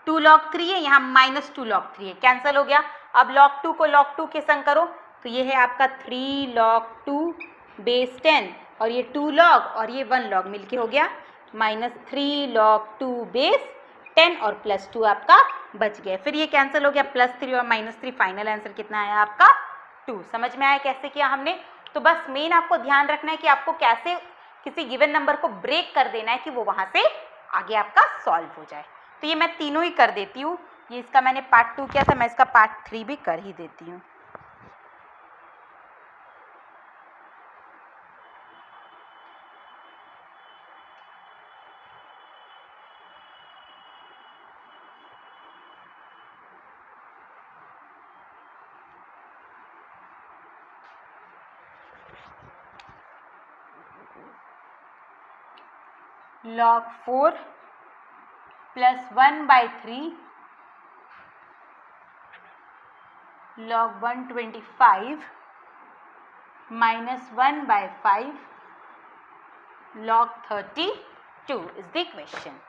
2 log 3 है, यहाँ माइनस 2 log 3 है, कैंसिल हो गया। अब log 2 को log 2 के संग करो तो ये है आपका 3 log 2 बेस 10 और ये 2 log और ये 1 log मिलके हो गया माइनस 3 log 2 बेस 10 और प्लस 2 आपका बच गया। फिर ये कैंसिल हो गया प्लस 3 और माइनस 3, फाइनल आंसर कितना आया आपका 2। समझ में आया कैसे किया हमने। तो बस मेन आपको ध्यान रखना है कि आपको कैसे किसी गिवन नंबर को ब्रेक कर देना है कि वो वहां से आगे आपका सॉल्व हो जाए। तो ये मैं तीनों ही कर देती हूँ, ये इसका मैंने पार्ट 2 किया था, मैं इसका पार्ट 3 भी कर ही देती हूँ। log 4 plus 1/3 log 125 minus 1/5 log 32 is the equation.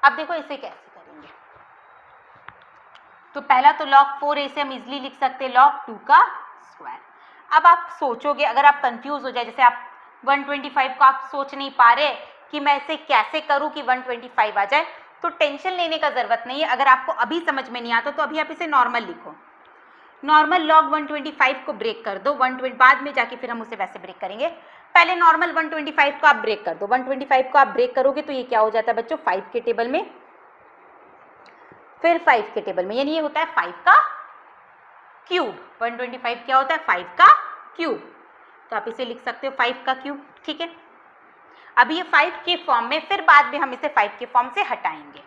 अब देखो इसे कैसे करेंगे। तो पहला तो log 4 ऐसे हम इजिली लिख सकते हैं log 2 का स्क्वायर। अब आप सोचोगे, अगर आप कंफ्यूज हो जाए, जैसे आप 125 को आप सोच नहीं पा रहे कि मैं इसे कैसे करूं कि 125 आ जाए, तो टेंशन लेने का जरूरत नहीं है। अगर आपको अभी समझ में नहीं आता तो अभी आप इसे नॉर्मल लिखो, नॉर्मल log 125 को ब्रेक कर दो, 120 बाद में जाके फिर हम उसे वैसे ब्रेक करेंगे। पहले नॉर्मल 125 को आप ब्रेक कर दो, 125 को आप ब्रेक करोगे तो ये क्या हो जाता है बच्चों 5 के टेबल में, फिर 5 के टेबल में, यानी ये होता है 5 का क्यूब। 125 क्या होता है 5 का क्यूब, तो आप इसे लिख सकते हो 5 का क्यूब। ठीक है, अब ये 5 के फॉर्म में, फिर बाद में हम इसे 5 के फॉर्म से हटाएंगे।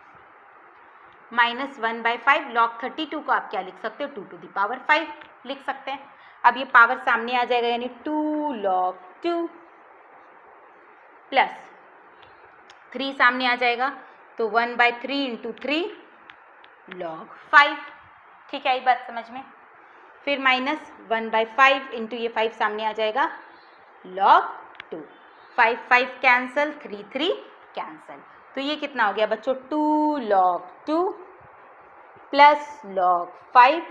माइनस 1/5 log 32 को आप क्या लिख सकते हो 2 to the power 5 लिख सकते हैं। अब ये पावर सामने आ जाएगा यानी 2 log 2 प्लस 3 सामने आ जाएगा तो 1/3 into 3 log 5। ठीक है, ये बात समझ में। फिर माइनस 1/5 इंटू ये 5 सामने आ जाएगा log 2, 5 कैंसल, 3 कैंसल, तो ये कितना हो गया बच्चों 2 log 2 plus log 5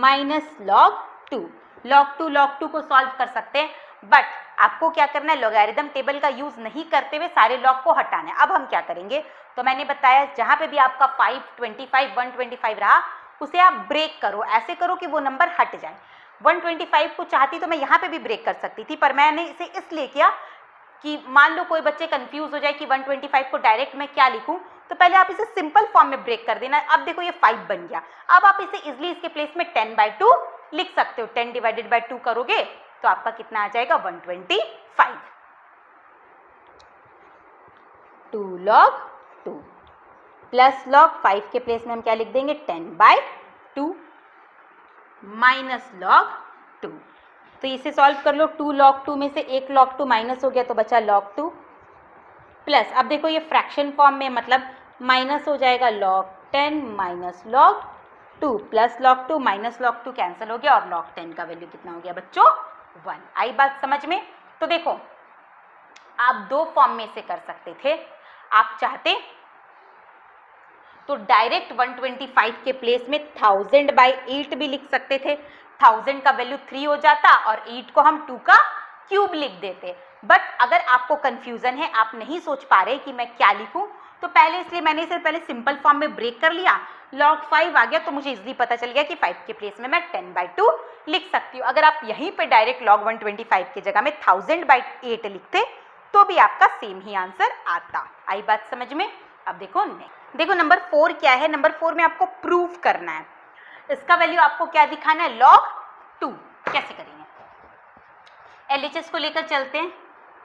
minus log 2। log 2 को सॉल्व कर सकते हैं, बट आपको क्या करना है लॉगरिथम टेबल का यूज नहीं करते हुए सारे लॉग को हटाना है। अब हम क्या करेंगे, तो मैंने बताया जहां पे भी आपका 5, 25, 125 रहा उसे आप ब्रेक करो, ऐसे करो कि वो नंबर हट जाए। 125 को चाहती तो मैं यहाँ पे भी ब्रेक कर सकती थी, पर मैंने इसे इसलिए किया कि मान लो कोई बच्चे कंफ्यूज हो जाए कि 125 को डायरेक्ट मैं क्या लिखूं, तो पहले आप इसे सिंपल फॉर्म में ब्रेक कर देना। अब देखो ये 5 बन गया, अब आप इसे इजिली इसके प्लेस में 10/2 लिख सकते हो। 10 डिवाइडेड बाय 2 करोगे तो आपका कितना आ जाएगा 125। 2 log 2 प्लस log 5 के प्लेस में हम क्या लिख देंगे 10/2 माइनस log 2। तो इसे सॉल्व कर लो, 2 log 2 में से 1 log 2 माइनस हो गया तो बचा log 2 प्लस, अब देखो ये फ्रैक्शन फॉर्म में मतलब माइनस हो जाएगा log 10 minus log 2 plus log 2 minus log 2 cancel हो गया और log 10 का वैल्यू कितना हो गया बच्चों 1। आई बात समझ में। तो देखो आप दो फॉर्म में से कर सकते थे, आप चाहते तो डायरेक्ट 125 के प्लेस में 1000/8 भी लिख सकते थे, 1000 का वैल्यू 3 हो जाता और 8 को हम 2 का क्यूब लिख देते। बट अगर आपको कंफ्यूजन है, आप नहीं सोच पा रहे कि मैं क्या लिखूं, तो पहले इसलिए मैंने इसे पहले सिंपल फॉर्म में ब्रेक कर लिया, log 5 आ गया तो मुझे इजीली पता चल गया कि 5 के प्लेस में मैं 10/2 लिख सकती हूँ। अगर आप यहीं पे डायरेक्ट log 125 की जगह में 1000/8 लिखते तो भी आपका सेम ही आंसर आता। आई बात समझ में? अब देखो देखो नंबर 4 क्या है। नंबर 4 में आपको प्रूफ करना है, इसका वैल्यू आपको क्या दिखाना है, log 2। कैसे करेंगे? LHS को लेकर चलते हैं।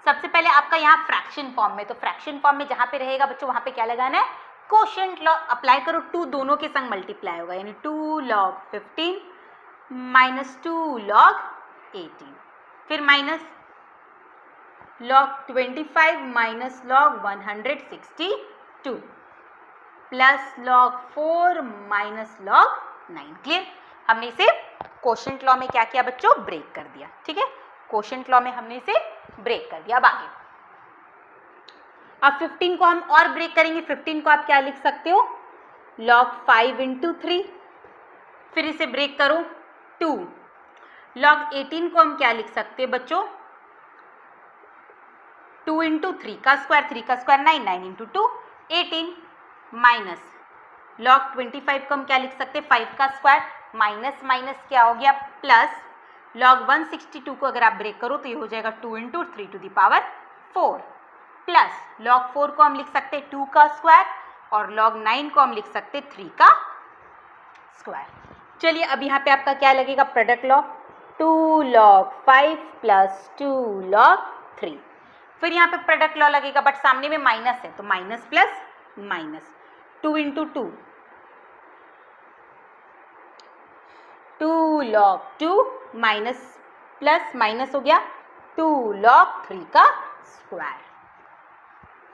सबसे पहले आपका यहाँ फ्रैक्शन फॉर्म में, तो फ्रैक्शन फॉर्म में जहाँ पे रहेगा बच्चों वहाँ पे क्या लगाना है, कोशेंट लॉ अप्लाई करो, 2 दोनों के संग मल्टीप्लाई होगा, यानी 2 log 15 माइनस 2 log 18, फिर minus log 25 minus log 162 plus log 4 minus log 9। Clear? हमने इसे कोशेंट लॉ में क्या किया बच्चों, ब्रेक कर दिया। ठीक है, कोशेंट लॉ में हमने इसे ब्रेक कर दिया। अब आगे, अब 15 को हम और ब्रेक करेंगे। 15 को आप क्या लिख सकते हो, log 5 into 3, फिर इसे ब्रेक करो 2। log 18 को हम क्या लिख सकते हैं बच्चों, 2 into 3 का स्क्वायर, 3 का स्क्वायर 9, 9 into 2 18, माइनस log 25 को हम क्या लिख सकते हैं, 5 का स्क्वायर, माइनस माइनस क्या हो गया प्लस, log 162 को अगर आप ब्रेक करो तो ये हो जाएगा 2 into 3 to the power 4, plus log 4 को हम लिख सकते हैं 2 का स्क्वायर, और log 9 को हम लिख सकते हैं 3 का स्क्वायर। चलिए अब यहाँ पे आपका क्या लगेगा, product law, 2 log 5 plus 2 log 3, फिर यहाँ पे प्रोडक्ट लॉ लगेगा, बट सामने में माइनस है तो minus plus minus, 2 into 2, 2 log 2 minus plus minus हो गया 2 log 3 का स्क्वायर,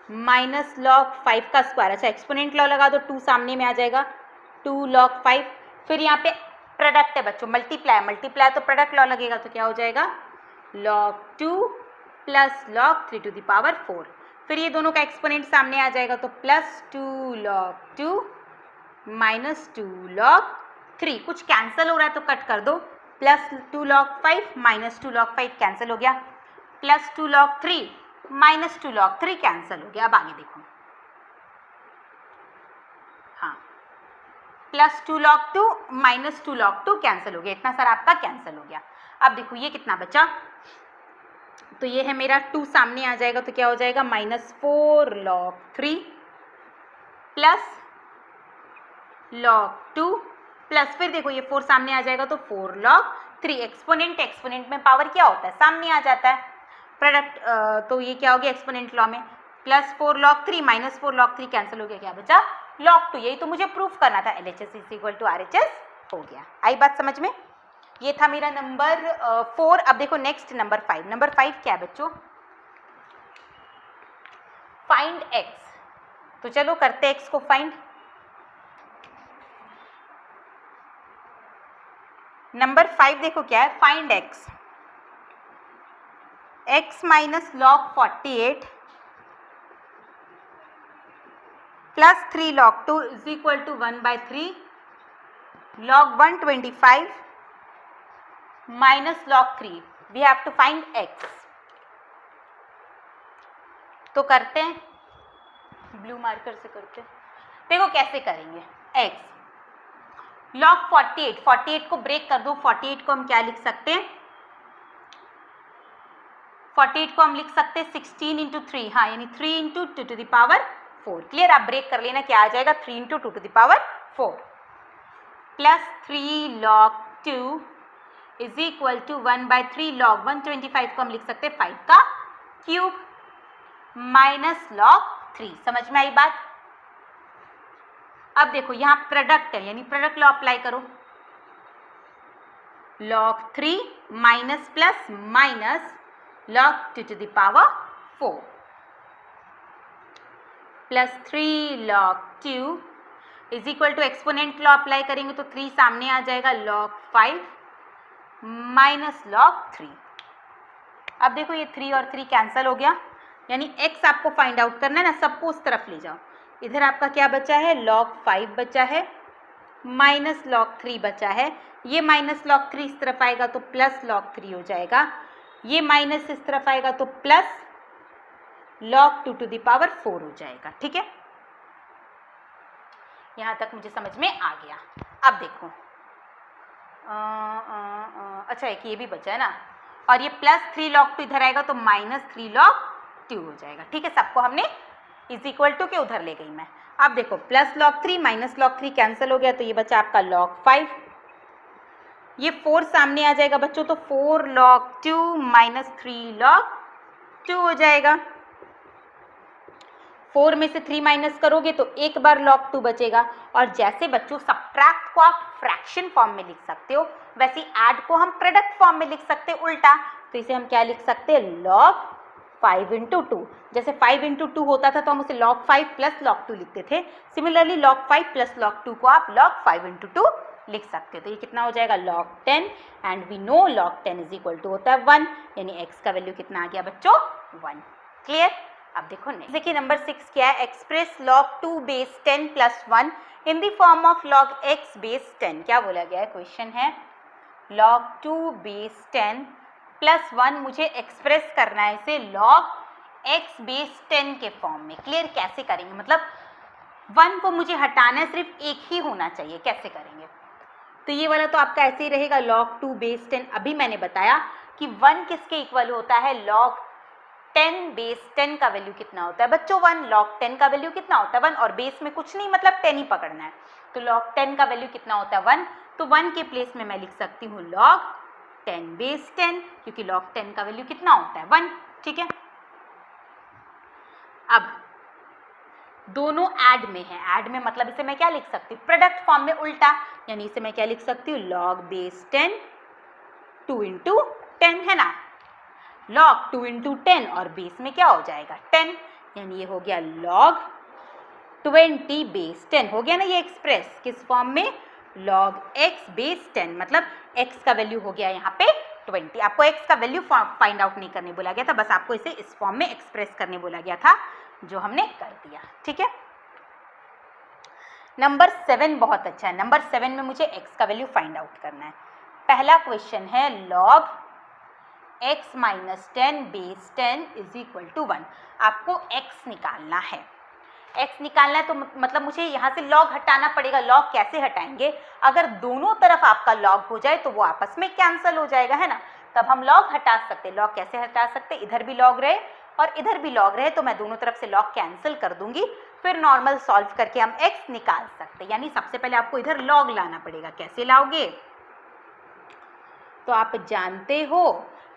माइनस log 5 का स्क्वायर। अच्छा, एक्सपोनेंट लॉ लगा दो, 2 सामने में आ जाएगा, 2 log 5, फिर यहाँ पे प्रोडक्ट है बच्चों, मल्टीप्लाई, मल्टीप्लाई तो प्रोडक्ट लॉ लगेगा, तो क्या हो जाएगा log 2 plus log 3 to the power 4, फिर ये दोनों का एक्सपोनेंट सामने आ जाएगा तो प्लस 2 log 2 माइनस 2 log 3, कुछ कैंसिल हो रहा है तो कट कर दो, plus 2 log 5 minus 2 log 5 cancel हो गया, plus 2 log 3 minus 2 log 3 cancel हो गया। अब आगे देखो, हाँ, plus 2 log 2 minus 2 log 2 cancel हो गया, इतना सारा आपका कैंसिल हो गया। अब देखो ये कितना बचा, तो ये है मेरा 2 सामने आ जाएगा तो क्या हो जाएगा, minus 4 log 3 plus log 2 plus, फिर देखो ये 4 सामने आ जाएगा तो 4 log 3, एक्सपोनेंट, एक्सपोनेंट में पावर क्या होता है, सामने आ जाता है, प्रोडक्ट तो ये क्या हो गया एक्सपोनेंट लॉ में, plus 4 log 3 minus 4 log 3 cancel हो गया, क्या बचा log 2। यही तो मुझे प्रूफ करना था, LHS is equal to RHS हो गया। आई बात समझ में? ये था मेरा नंबर 4। अब देखो नेक्स्ट नंबर 5। नंबर 5 क्या है बच्चों, फाइंड x। तो चलो करते x को फाइंड। नंबर 5 देखो क्या है, find x, x minus log 48 plus 3 log 2 is equal to 1/3 log 125 minus log 3, we have to find x। तो करते हैं, ब्लू मार्कर से करते हैं, देखो कैसे करेंगे x, log 48, 48 को ब्रेक कर दो, 48 को हम क्या लिख सकते हैं, 48 को हम लिख सकते हैं 16 into 3, हाँ, यानी 3 into 2 to the power 4। Clear? आप ब्रेक कर लेना, क्या आ जाएगा 3 into 2 to the power 4 plus 3 log 2 is equal to 1/3 log 125 को हम लिख सकते हैं 5 का क्यूब माइनस log 3। समझ में आई बात? अब देखो यहाँ प्रोडक्ट है, यानी प्रोडक्ट लॉ अप्लाई करो, log 3 minus plus minus log 2 to the power 4 plus 3 log 2 is equal to exponent law apply करेंगे तो 3 सामने आ जाएगा, log 5 माइनस log 3। अब देखो ये 3 और 3 कैंसिल हो गया, यानी x आपको फाइंड आउट करना है ना, सबको उस तरफ ले जाओ। इधर आपका क्या बचा है, log 5 बचा है माइनस log 3 बचा है, ये माइनस log 3 इस तरफ आएगा तो प्लस log 3 हो जाएगा, ये माइनस इस तरफ आएगा तो plus log 2 to the power 4 हो जाएगा। ठीक है, यहां तक मुझे समझ में आ गया। अब देखो अच्छा एक ये भी बचा है ना, और ये प्लस 3 log 2 इधर आएगा तो माइनस 3 log 2 हो जाएगा। ठीक है, सबको हमने इज इक्वल टू के उधर ले गई मैं। अब देखो plus log 3 minus log 3 cancel हो गया तो ये बचा आपका log 5। ये 4 सामने आ जाएगा बच्चों तो 4 log 2 माइनस 3 log 2 हो जाएगा। 4 में से 3 माइनस करोगे तो एक बार log 2 बचेगा। और जैसे बच्चों सब्ट्रैक्ट को आप फ्रैक्शन फॉर्म में लिख सकते हो, वैसे ऐड को हम प्रोडक्ट फॉर्म में लिख सकते हैं उल्टा। तो इसे हम क्या लिख सकते हैं, log 5 इंटू 2। जैसे 5 इंटू 2 होता था तो हम उसे log 5 प्लस log 2 लिखते थे। सिमिलरली log 5 प्लस log 2 को आप log 5 इंटू 2 लिख सकते हो। तो ये कितना हो जाएगा, log 10, and we know log 10 is equal to होता है 1, यानी x का वैल्यू कितना आ गया बच्चों, 1। क्लियर। अब देखो नेक्स्ट, देखिए नंबर 6 क्या है, express log 2 base 10 plus 1 in the form of log x base 10। क्या बोला गया है, क्वेश्चन है log 2 बेस 10 प्लस 1 मुझे एक्सप्रेस करना है इसे log x बेस 10 के फॉर्म में। क्लियर, कैसे करेंगे, मतलब 1 को मुझे हटाना है, सिर्फ एक ही होना चाहिए, कैसे करेंगे। तो ये वाला तो आपका ऐसे ही रहेगा log 2 बेस 10। अभी मैंने बताया कि 1 किसके इक्वल होता है, log 10 बेस 10 का वैल्यू कितना होता है बच्चों, 1। log 10 का वैल्यू कितना होता है 1, और बेस में कुछ नहीं मतलब 10 ही पकड़ना है। तो log 10 का वैल्यू कितना होता है 1, तो 1 के प्लेस में मैं लिख सकती हूँ log 10 बेस 10, क्योंकि log 10 का वैल्यू कितना होता है 1। ठीक है, अब दोनों ऐड में है, ऐड में मतलब इसे मैं क्या लिख सकती हूँ, प्रोडक्ट फॉर्म में उल्टा, यानी इसे मैं क्या लिख सकती हूँ, log बेस 10 2 इंटू 10 है ना, log 2 इंटू 10 और बेस में क्या हो जाएगा 10, यानी ये हो गया log 20 बेस 10। हो गया ना ये एक्सप्रेस किस फॉर्म में, log x बेस 10, मतलब x का वैल्यू हो गया यहाँ पे 20। आपको x का वैल्यू फाइंड आउट नहीं करने बोला गया था, बस आपको इसे इस फॉर्म में एक्सप्रेस करने बोला गया था, जो हमने कर दिया। ठीक है, नंबर 7 बहुत अच्छा है। नंबर 7 में मुझे x का वैल्यू फाइंड आउट करना है। पहला क्वेश्चन है log x minus 10 base 10 is equal to 1। आपको x निकालना है, x निकालना है तो मतलब मुझे यहाँ से log हटाना पड़ेगा। log कैसे हटाएंगे, अगर दोनों तरफ आपका log हो जाए तो वो आपस में कैंसिल हो जाएगा, है ना, तब हम log हटा सकते। log कैसे हटा सकते, इधर भी log रहे और इधर भी log रहे तो मैं दोनों तरफ से log कैंसिल कर दूंगी, फिर नॉर्मल सॉल्व करके हम x निकाल सकते। यानी सबसे पहले आपको इधर log लाना पड़ेगा। कैसे लाओगे, तो आप जानते हो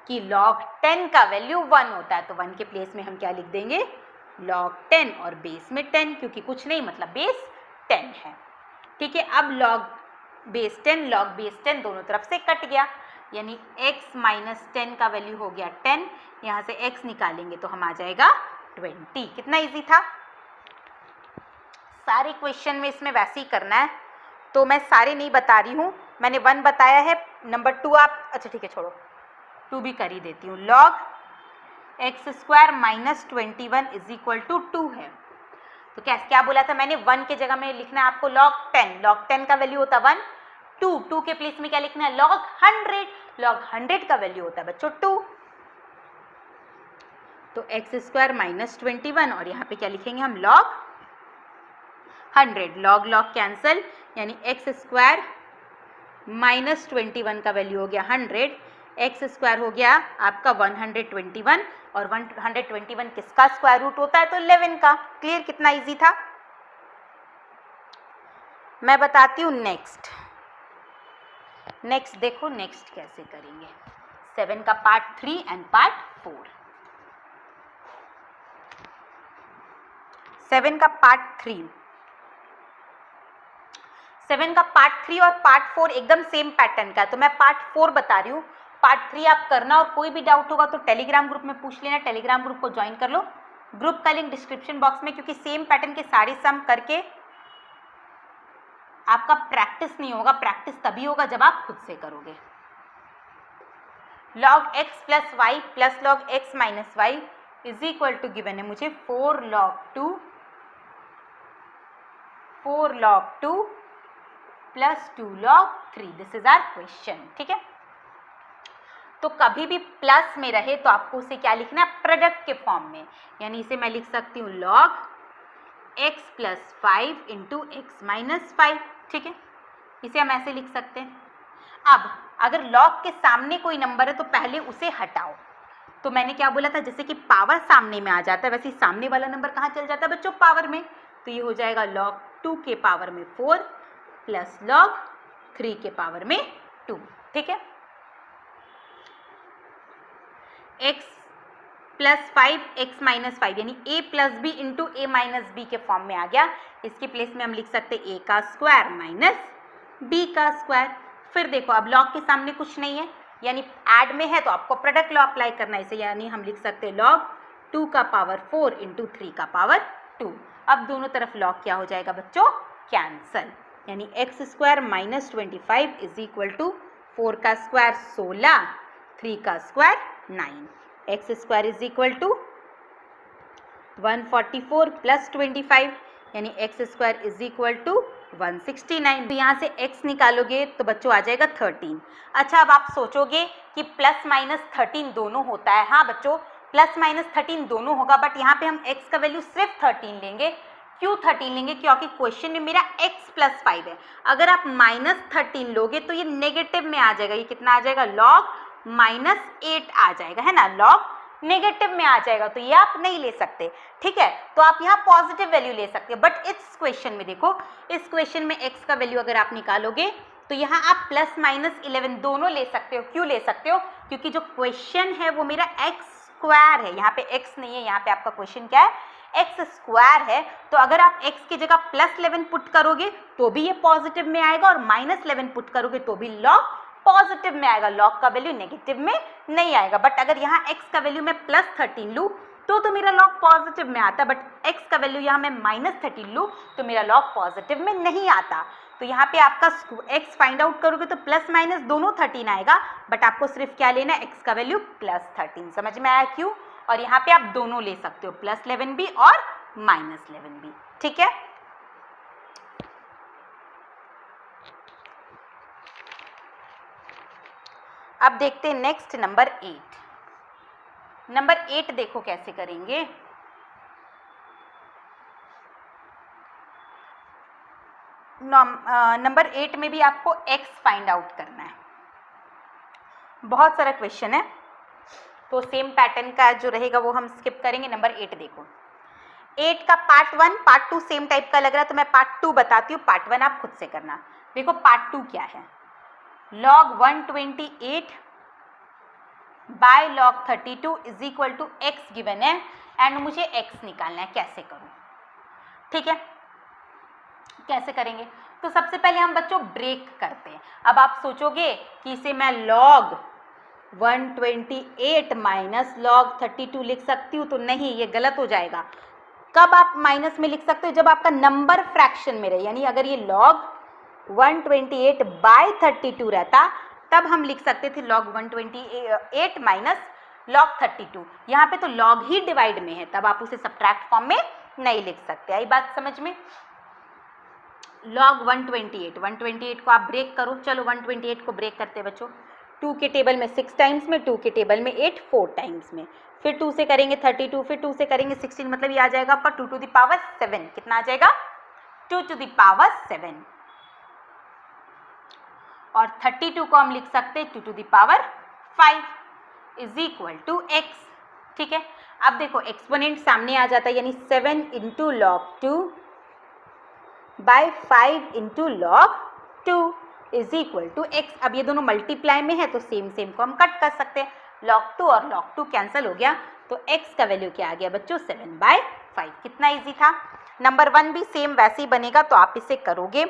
कि log 10 का वैल्यू 1 होता है, तो 1 के प्लेस में हम क्या लिख देंगे, log 10 और बेस में 10, क्योंकि कुछ नहीं मतलब बेस 10 है। ठीक है, अब log बेस 10 log बेस 10 दोनों तरफ से कट गया, यानी x माइनस 10 का वैल्यू हो गया 10। यहाँ से x निकालेंगे तो हम आ जाएगा 20। कितना इजी था, सारे क्वेश्चन में इसमें वैसे ही करना है, तो मैं सारे नहीं बता रही हूँ, मैंने 1 बताया है। नंबर 2 आप, अच्छा ठीक है छोड़ो, 2 भी कर ही देती हूँ। log x square minus 21 is equal to 2 है, तो क्या बोला था मैंने, 1 के जगह में लिखना है आपको log 10 का वैल्यू होता है 1, 2 के प्लेस में क्या लिखना है, log 100 का वैल्यू होता है बच्चों 2। तो एक्स स्क्वायर माइनस 21 और यहाँ पे क्या लिखेंगे हम, log 100, log कैंसल, यानी एक्स स्क्वायर माइनस 21 का वैल्यू हो गया 100, एक्स स्क्वायर हो गया आपका 121, और 121 किसका स्क्वायर रूट होता है, तो 11 का। क्लियर, कितना इजी था। मैं बताती हूँ नेक्स्ट देखो नेक्स्ट कैसे करेंगे, 7 का पार्ट 3 एंड पार्ट 4। 7 का पार्ट 3 और पार्ट 4 एकदम सेम पैटर्न का, तो मैं पार्ट 4 बता रही हूँ, पार्ट 3 आप करना, और कोई भी डाउट होगा तो टेलीग्राम ग्रुप में पूछ लेना। टेलीग्राम ग्रुप को ज्वाइन कर लो, ग्रुप का लिंक डिस्क्रिप्शन बॉक्स में, क्योंकि सेम पैटर्न के सारे सम करके आपका प्रैक्टिस नहीं होगा। प्रैक्टिस तभी होगा जब आप खुद से करोगे। log x plus y plus log x minus y is equal to given है मुझे 4 log 2 plus 2 log 3। This is our question. ठीक है, तो कभी भी प्लस में रहे तो आपको उसे क्या लिखना है, प्रोडक्ट के फॉर्म में। यानी इसे मैं लिख सकती हूँ log x plus 5 into x minus 5, ठीक है, इसे हम ऐसे लिख सकते हैं। अब अगर log के सामने कोई नंबर है तो पहले उसे हटाओ। तो मैंने क्या बोला था, जैसे कि पावर सामने में आ जाता है वैसे ही सामने वाला नंबर कहाँ चल जाता है बच्चों, पावर में। तो ये हो जाएगा log 2 के पावर में 4 प्लस log 3 के पावर में 2, ठीक है। x प्लस 5 x माइनस 5 यानी a plus b into a minus b के फॉर्म में आ गया। इसके प्लेस में हम लिख सकते हैं a का स्क्वायर माइनस b का स्क्वायर। फिर देखो अब log के सामने कुछ नहीं है यानी ऐड में है तो आपको प्रोडक्ट लॉ अप्लाई करना है इसे, यानी हम लिख सकते हैं log 2 का पावर 4 इंटू 3 का पावर 2। अब दोनों तरफ log क्या हो जाएगा बच्चों, कैंसल, यानी x square minus 25 is equal to 4 का स्क्वायर 16, 3 का square 9, x square is equal to 144 plus 25 यानी x square is equal to 169। तो यहाँ से x निकालोगे तो बच्चों आ जाएगा 13। अच्छा अब आप सोचोगे कि प्लस माइनस 13 दोनों होता है। हाँ बच्चों प्लस माइनस 13 दोनों होगा, बट यहाँ पे हम x का वैल्यू सिर्फ 13 लेंगे। क्यों 13 लेंगे, क्योंकि क्वेश्चन में मेरा x प्लस 5 है। अगर आप माइनस 13 लोगे तो ये नेगेटिव में आ जाएगा, ये कितना आ जाएगा log माइनस 8 आ जाएगा, है ना, log नेगेटिव में आ जाएगा, तो ये आप नहीं ले सकते, ठीक है। तो आप यहाँ पॉजिटिव वैल्यू ले सकते हैं। बट इस क्वेश्चन में देखो, इस क्वेश्चन में x का वैल्यू अगर आप निकालोगे तो यहाँ आप प्लस माइनस 11 दोनों ले सकते हो। क्यों ले सकते हो, क्योंकि जो क्वेश्चन है वो मेरा x स्क्वायर है, यहाँ पे x नहीं है, यहाँ पे आपका क्वेश्चन क्या है, x स्क्वायर है। तो अगर आप x की जगह प्लस 11 पुट करोगे तो भी ये पॉजिटिव में आएगा, और माइनस 11 पुट करोगे तो भी log पॉजिटिव में आएगा, log का वैल्यू नेगेटिव में नहीं आएगा। बट अगर यहाँ x का वैल्यू मैं प्लस 13 लूँ तो मेरा log पॉजिटिव में आता, बट x का वैल्यू यहाँ मैं माइनस 13 लूँ तो मेरा log पॉजिटिव में नहीं आता। तो यहाँ पे आपका x फाइंड आउट करोगे तो प्लस माइनस दोनों 13 आएगा, बट आपको सिर्फ क्या लेना है, x का वैल्यू प्लस 13। समझ में आया क्यों। और यहाँ पे आप दोनों ले सकते हो, प्लस 11 भी और माइनस 11 भी, ठीक है। अब देखते हैं नेक्स्ट नंबर 8। नंबर 8 देखो कैसे करेंगे। नंबर 8 में भी आपको x फाइंड आउट करना है। बहुत सारा क्वेश्चन है तो सेम पैटर्न का जो रहेगा वो हम स्किप करेंगे। नंबर 8 देखो, 8 का पार्ट 1 पार्ट 2 सेम टाइप का लग रहा है तो मैं पार्ट 2 बताती हूँ, पार्ट 1 आप खुद से करना। देखो पार्ट 2 क्या है, log 128 by log 32 is equal to x given है एंड मुझे x निकालना है। कैसे करूं, ठीक है, कैसे करेंगे। तो सबसे पहले हम बच्चों ब्रेक करते हैं। अब आप सोचोगे कि इसे मैं log 128 माइनस log 32 लिख सकती हूँ, तो नहीं, ये गलत हो जाएगा। कब आप माइनस में लिख सकते हो, जब आपका नंबर फ्रैक्शन में रहे, यानी अगर ये log 128 बाय 32 रहता तब हम लिख सकते थे log 128 माइनस log 32। यहाँ पे तो log ही डिवाइड में है, तब आप उसे सब्ट्रैक्ट फॉर्म में नहीं लिख सकते। आई बात समझ में। log 128 को आप ब्रेक करो। चलो 128 को ब्रेक करते हैं बच्चों। 2 के टेबल में 6 टाइम्स में, 2 के टेबल में 8 4 टाइम्स में, फिर 2 से करेंगे 32, फिर 2 से करेंगे 16, मतलब ये आ जाएगा आपका 2 टू द पावर 7। कितना आ जाएगा, 2 टू द पावर 7। और 32 को हम लिख सकते हैं 2 to the power 5 is equal to x, ठीक है। अब देखो एक्सपोनेंट सामने आ जाता है, यानी 7 into log 2 by 5 into log 2 is equal to x। अब ये दोनों मल्टीप्लाई में है तो सेम को हम कट कर सकते हैं, log 2 और log 2 कैंसिल हो गया, तो x का वैल्यू क्या आ गया बच्चों, 7/5। कितना इजी था। नंबर 1 भी सेम वैसे ही बनेगा, तो आप इसे करोगे।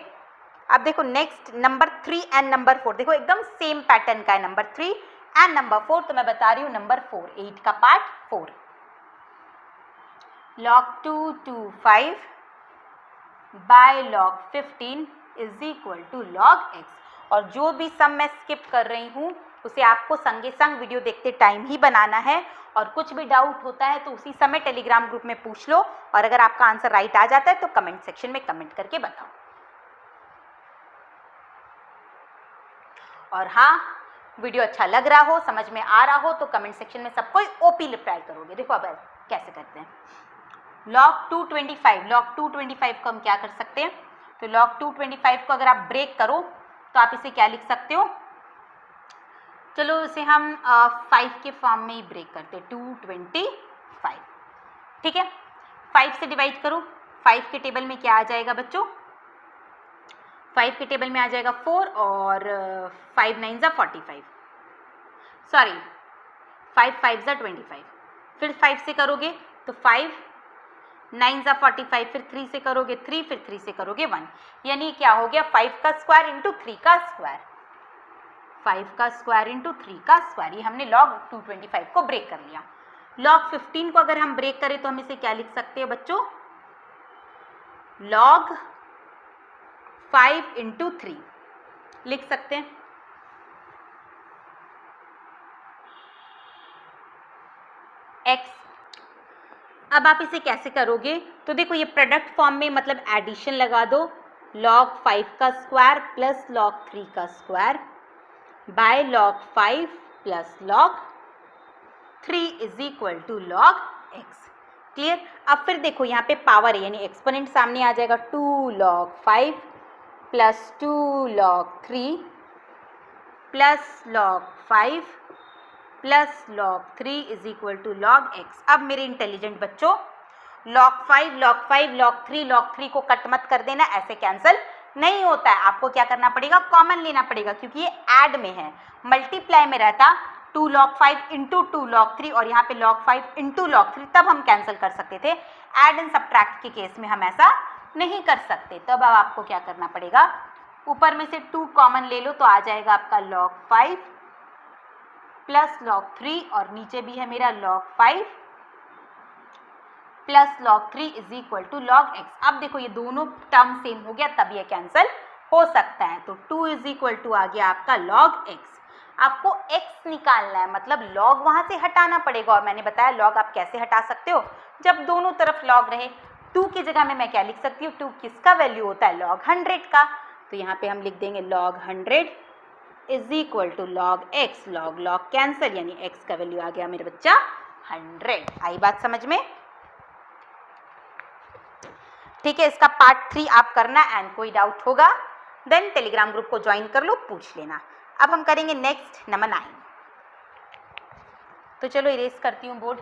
अब देखो नेक्स्ट नंबर 3 एंड नंबर 4, देखो एकदम सेम पैटर्न का है नंबर 3 एंड नंबर 4। तो मैं बता रही हूँ नंबर 4, 8 का part 4, log 225 by log 15 is equal to log x। और जो भी सम मैं स्किप कर रही हूँ उसे आपको संगे संग वीडियो देखते टाइम ही बनाना है, और कुछ भी डाउट होता है तो उसी समय टेलीग्राम ग्रुप में पूछ लो, और अगर आपका आंसर राइट आ जाता है तो कमेंट सेक्शन में कमेंट करके बताओ। और हाँ, वीडियो अच्छा लग रहा हो, समझ में आ रहा हो तो कमेंट सेक्शन में सब कोई ओपी रिप्लाई करोगे। देखो अब कैसे करते हैं। log 225 को हम क्या कर सकते हैं, तो log 225 को अगर आप ब्रेक करो तो आप इसे क्या लिख सकते हो, चलो इसे हम 5 के फॉर्म में ही ब्रेक करते हैं, 225, ठीक है। 5 से डिवाइड करो, 5 के टेबल में क्या आ जाएगा बच्चों, 5 के टेबल में आ जाएगा 4 और 5 9 ज़ा 45, सॉरी 5 5 ज़ा 25, फिर 5 से करोगे तो 5 9 ज़ा 45, फिर 3 से करोगे 3, फिर 3 से करोगे 1, यानी क्या हो गया 5 का स्क्वायर इंटू 3 का स्क्वायर, 5 का स्क्वायर इंटू 3 का स्क्वायर। ये हमने log 225 को ब्रेक कर लिया। log 15 को अगर हम ब्रेक करें तो हम इसे क्या लिख सकते हैं बच्चों, log 5 इंटू 3 लिख सकते हैं। x, अब आप इसे कैसे करोगे, तो देखो ये प्रोडक्ट फॉर्म में मतलब एडिशन लगा दो, log 5 का स्क्वायर प्लस log 3 का square by log 5 plus log 3 is equal to log x। Clear. अब फिर देखो यहाँ पे पावर है यानी एक्सपोनेंट सामने आ जाएगा, 2 log 5 plus 2 log 3 plus log 5 plus log 3 is equal to log x। अब मेरे इंटेलिजेंट बच्चों log 5 log 5 log 3 को कट मत कर देना, ऐसे कैंसिल नहीं होता है, आपको क्या करना पड़ेगा, कॉमन लेना पड़ेगा, क्योंकि ये ऐड में है, मल्टीप्लाई में रहता 2 log 5 इंटू 2 log 3 और यहाँ पे log 5 इंटू log 3, तब हम कैंसिल कर सकते थे। ऐड एंड सब्ट्रैक्ट के केस में हम ऐसा नहीं कर सकते। तब अब आपको क्या करना पड़ेगा, ऊपर में से 2 कॉमन ले लो तो आ जाएगा आपका log 5 प्लस log 3 और नीचे भी है मेरा log 5 plus log 3 is equal to log x। अब देखो ये दोनों टर्म सेम हो गया, तब ये कैंसिल हो सकता है, तो 2 इज इक्वल टू आ गया आपका log x। आपको x निकालना है, मतलब log वहां से हटाना पड़ेगा, और मैंने बताया log आप कैसे हटा सकते हो, जब दोनों तरफ log रहे। 2 की जगह में मैं क्या लिख सकती हूँ, 2 किसका वैल्यू होता है, log 100 का, तो यहाँ पे हम लिख देंगे log 100 is equal to log x, log cancel, यानी x का वैल्यू आ गया मेरे बच्चा 100। आई बात समझ में, ठीक है। इसका पार्ट 3 आप करना, एंड कोई डाउट होगा देन टेलीग्राम ग्रुप को ज्वाइन कर लो, पूछ लेना। अब हम करेंगे नेक्स्ट नंबर 9। तो चलो इरेज करती हूँ बोर्ड।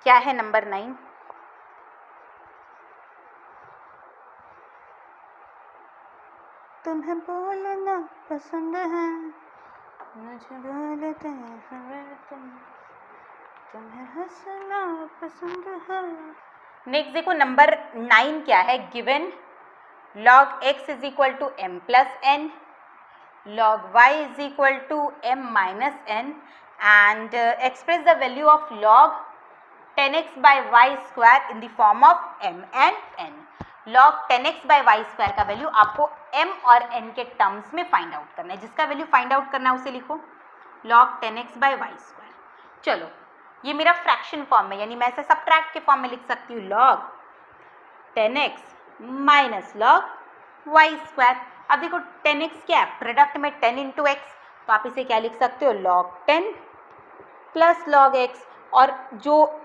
क्या है नंबर 9, तुम्हें बोलना पसंद है, मुझे बोलते हैं तुम्हें हंसना पसंद है। नेक्स्ट देखो नंबर 9 क्या है, given log x is equal to m plus n, log y is equal to m minus n, and express the value of log 10x by y square in the form of m and n। log 10x by y square का value आपको m और n के terms में find out करना है, जिसका value find out करना है उसे लिखो log 10x by y square. चलो ये मेरा फ्रैक्शन फॉर्म है, यानी मैं इसे सब्ट्रैक्ट के फॉर्म में लिख सकती हूँ, log 10x minus log y square. अब देखो 10x क्या है, प्रोडक्ट में 10 इंटू x, तो आप इसे क्या लिख सकते हो, log 10 प्लस log x, और जो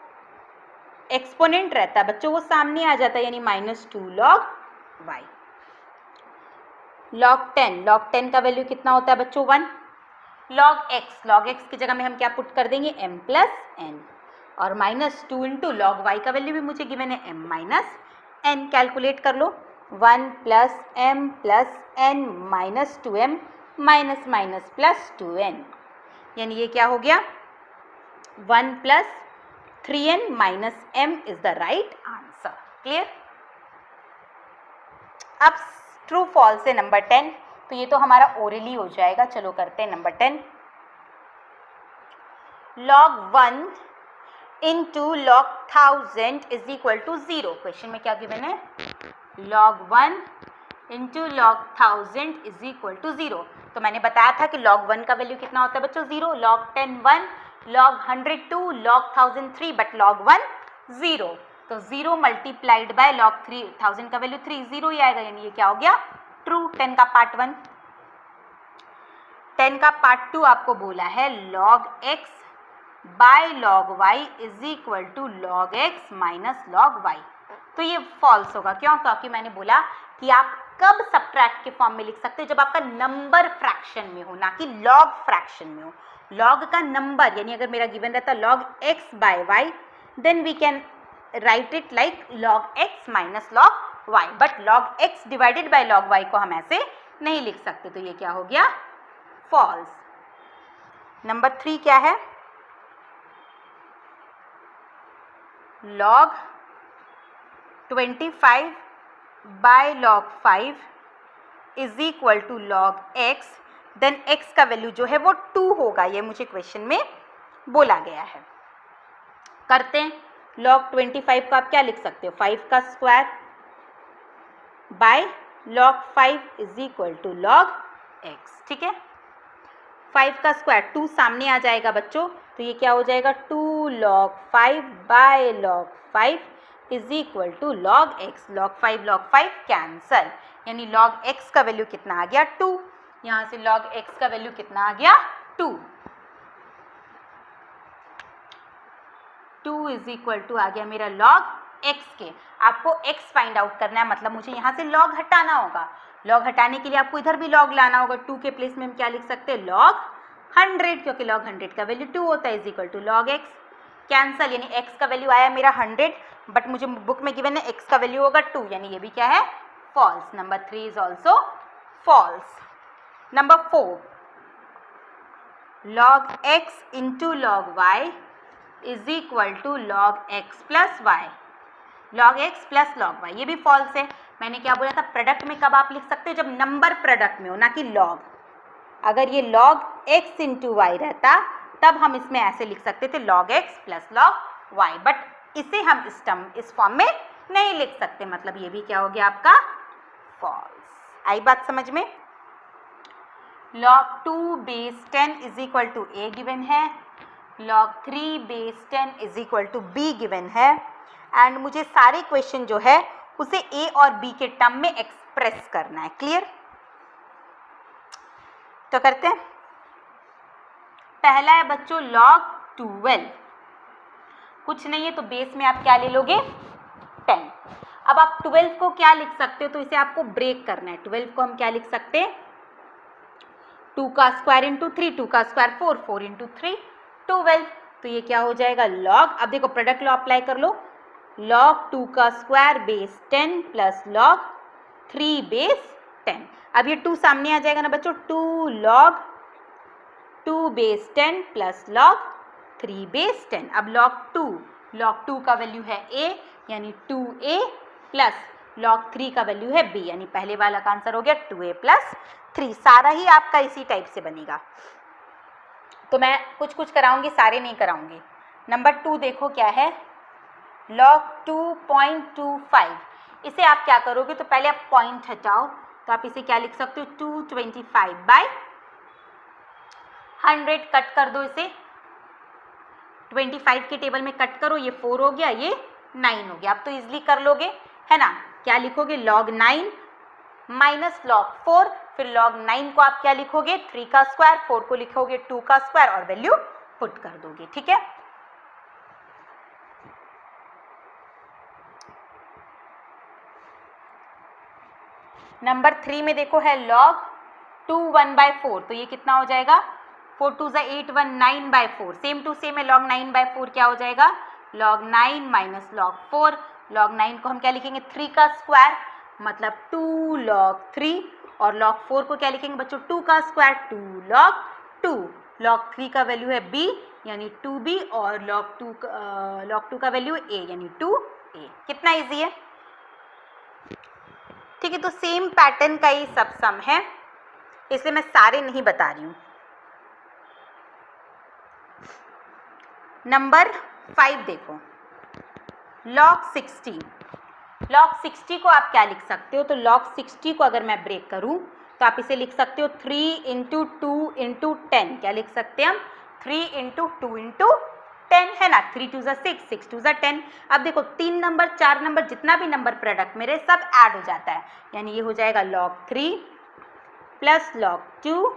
एक्सपोनेंट रहता है बच्चों वो सामने आ जाता है, यानी -2 log y। log 10 का वैल्यू कितना होता है बच्चों, 1। log x की जगह में हम क्या पुट कर देंगे, m प्लस n, और -2 इंटू log y का वैल्यू भी मुझे गिवन है m माइनस n। कैलकुलेट कर लो, 1 plus m plus n minus 2m minus minus plus 2n, यानी ये क्या हो गया, 1 plus 3n minus m is the right answer. Clear. अब ट्रू फॉल्स है नंबर 10, तो ये तो हमारा ओरली हो जाएगा। चलो करते हैं number 10। log 1 into log 1000 is equal to 0। Question में क्या गिवन है, log 1 into log 1000 is equal to 0। तो मैंने बताया था कि log 1 का वैल्यू कितना होता है बच्चों, 0, log 10 1, log 100 2, log 1000 3, but log 1 0, तो 0 मल्टीप्लाइड बाय log 3000 का वैल्यू 3, 0 ही आएगा, यानी ये क्या हो गया ट्रू। 10 का पार्ट 1। 10 का पार्ट 2 आपको बोला है log x by log y is equal to log x minus log y, तो ये फॉल्स होगा। क्यों? क्योंकि मैंने बोला कि आप कब सब्ट्रैक्ट के फॉर्म में लिख सकते हो, जब आपका नंबर फ्रैक्शन में हो, ना कि लॉग फ्रैक्शन में हो। लॉग का नंबर, यानी अगर मेरा गिवन रहता log x by y, then we can write it like log x minus log y, but log x divided by log y को हम ऐसे नहीं लिख सकते, तो ये क्या हो गया फॉल्स। नंबर 3 क्या है? log 25 by log 5 is equal to log x, then x का वैल्यू जो है वो 2 होगा, ये मुझे क्वेश्चन में बोला गया है। करते हैं। log 25 को आप क्या लिख सकते हो? 5 का square by log 5 is equal to log x, ठीक है। 5 का स्क्वायर 2 सामने आ जाएगा बच्चों, तो ये क्या हो जाएगा 2 log 5 by log 5 is equal to log x। log 5 cancel, यानी log x का वैल्यू कितना आ गया 2, यहाँ से log x का वैल्यू कितना आ गया 2। 2 इज इक्वल टू आ गया मेरा log x के। आपको x फाइंड आउट करना है, मतलब मुझे यहाँ से log हटाना होगा। log हटाने के लिए आपको इधर भी log लाना होगा। 2 के प्लेस में हम क्या लिख सकते हैं log 100, क्योंकि log 100 का वैल्यू 2 होता है, is equal to log x। Cancel, यानी x का वैल्यू आया मेरा 100, बट मुझे बुक में गिवन है x का वैल्यू होगा 2, यानी ये भी क्या है false. Number 3 is also false. Number 4, log x into log y is equal to log x plus y। log x plus log y, ये भी फॉल्स है। मैंने क्या बोला था, प्रोडक्ट में कब आप लिख सकते हो? जब नंबर प्रोडक्ट में हो, ना कि log। अगर ये log x इंटू वाई रहता तब हम इसमें ऐसे लिख सकते थे log x plus log y, but इसे हम इस फॉर्म में नहीं लिख सकते, मतलब ये भी क्या हो गया आपका फॉल्स। आई बात समझ में? log 2 base 10 is equal to a given है, log 3 base 10 is equal to b given है, एंड मुझे सारे क्वेश्चन जो है उसे a और b के टर्म में एक्सप्रेस करना है। क्लियर? तो करते हैं। पहला है बच्चों log 12, कुछ नहीं है तो बेस में आप क्या ले लोगे 10। अब आप 12 को क्या लिख सकते हो, तो इसे आपको ब्रेक करना है। 12 को हम क्या लिख सकते हैं 2 का स्क्वायर इंटू 3, 2 का स्क्वायर 4, 4 इंटू 3 12, तो ये क्या हो जाएगा log, अब देखो प्रोडक्ट लॉ अप्लाई कर लो, log 2 का square base 10 plus log 3 base 10। अब ये 2 सामने आ जाएगा ना बच्चों, 2 log 2 base 10 plus log 3 base 10। अब log 2 का वैल्यू है a, यानी 2a प्लस log 3 का वैल्यू है b, यानी पहले वाला का आंसर हो गया 2a प्लस 3। सारा ही आपका इसी टाइप से बनेगा, तो मैं कुछ कुछ कराऊंगी, सारे नहीं कराऊंगी। नंबर 2 देखो क्या है log 2.25, इसे आप क्या करोगे, तो पहले आप पॉइंट हटाओ, तो आप इसे क्या लिख सकते हो 225 बाय 100, कट कर दो इसे, 25 के टेबल में कट करो, ये 4 हो गया, ये 9 हो गया। अब तो इजिली कर लोगे, है ना। क्या लिखोगे log 9 माइनस log 4, फिर log 9 को आप क्या लिखोगे 3 का स्क्वायर, 4 को लिखोगे 2 का स्क्वायर और वैल्यू पुट कर दोगे, ठीक है। नंबर 3 में देखो है log 2 1/4, तो ये कितना हो जाएगा 4 2 8 1 9/4, सेम टू सेम है log 9/4 क्या हो जाएगा log 9 माइनस log 4। log 9 को हम क्या लिखेंगे 3 का स्क्वायर, मतलब 2 log 3, और log 4 को क्या लिखेंगे बच्चों 2 का स्क्वायर 2 log 2। log 3 का वैल्यू है b, यानी 2b, और log 2 का वैल्यू है a, यानी 2a। कितना इजी है, ठीक है। तो सेम पैटर्न का ही सब सम है, इसलिए मैं सारे नहीं बता रही हूँ। नंबर 5 देखो log 60 को आप क्या लिख सकते हो, तो log 60 को अगर मैं ब्रेक करूं तो आप इसे लिख सकते हो 3 इंटू 2 इंटू 10, क्या लिख सकते हैं हम 3 इंटू 2 इंटू 10 है ना, 3 2 6, 6 2 10। अब देखो 3 नंबर 4 नंबर जितना भी नंबर प्रोडक्ट मेरे सब ऐड हो जाता है, यानी ये हो जाएगा log 3 plus log 2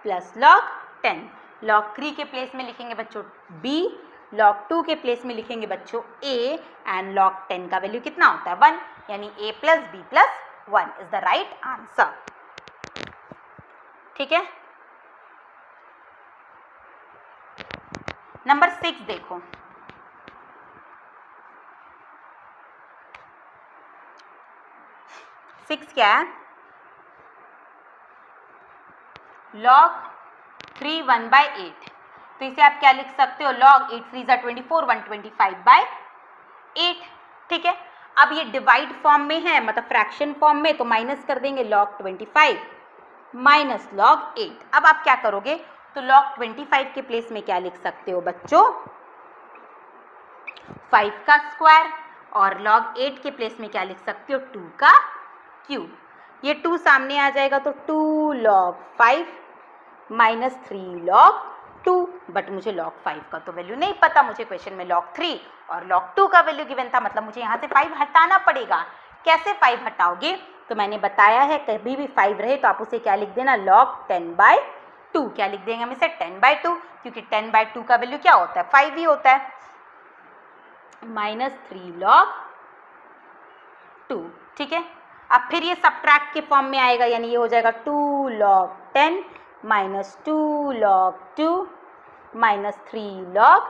plus log 10। log 3 के प्लेस में लिखेंगे बच्चों b, log 2 के प्लेस में लिखेंगे बच्चों a, एंड log 10 का वैल्यू कितना होता है 1, यानी a plus b plus 1 is the right answer. ठीक है, नंबर 6 देखो, सिक्स क्या है, log 3 1/8, तो इसे आप क्या लिख सकते हो, log 8 3 24 125/8। ठीक है, अब ये डिवाइड फॉर्म में है, मतलब फ्रैक्शन फॉर्म में, तो माइनस कर देंगे log 25 माइनस log 8। अब आप क्या करोगे, तो log 25 के प्लेस में क्या लिख सकते हो बच्चों, 5 का स्क्वायर, और log 8 के प्लेस में क्या लिख सकते हो, 2 का क्यूब। ये 2 सामने आ जाएगा तो 2 log 5 माइनस 3 log 2, बट मुझे log 5 का तो वैल्यू नहीं पता, मुझे क्वेश्चन में log 3 और log 2 का वैल्यू गिवन था, मतलब मुझे यहाँ से 5 हटाना पड़ेगा। कैसे 5 हटाओगे, तो मैंने बताया है कभी भी 5 रहे तो आप उसे क्या लिख देना, log 10/2। क्या लिख देंगे हम इसे, 10/2, क्योंकि 10/2 का वैल्यू क्या होता है, 5 ही होता है, माइनस 3 log 2। ठीक है, अब फिर ये सब्ट्रैक्ट के फॉर्म में आएगा, यानी ये हो जाएगा 2 log 10 minus 2 log 2 minus 3 log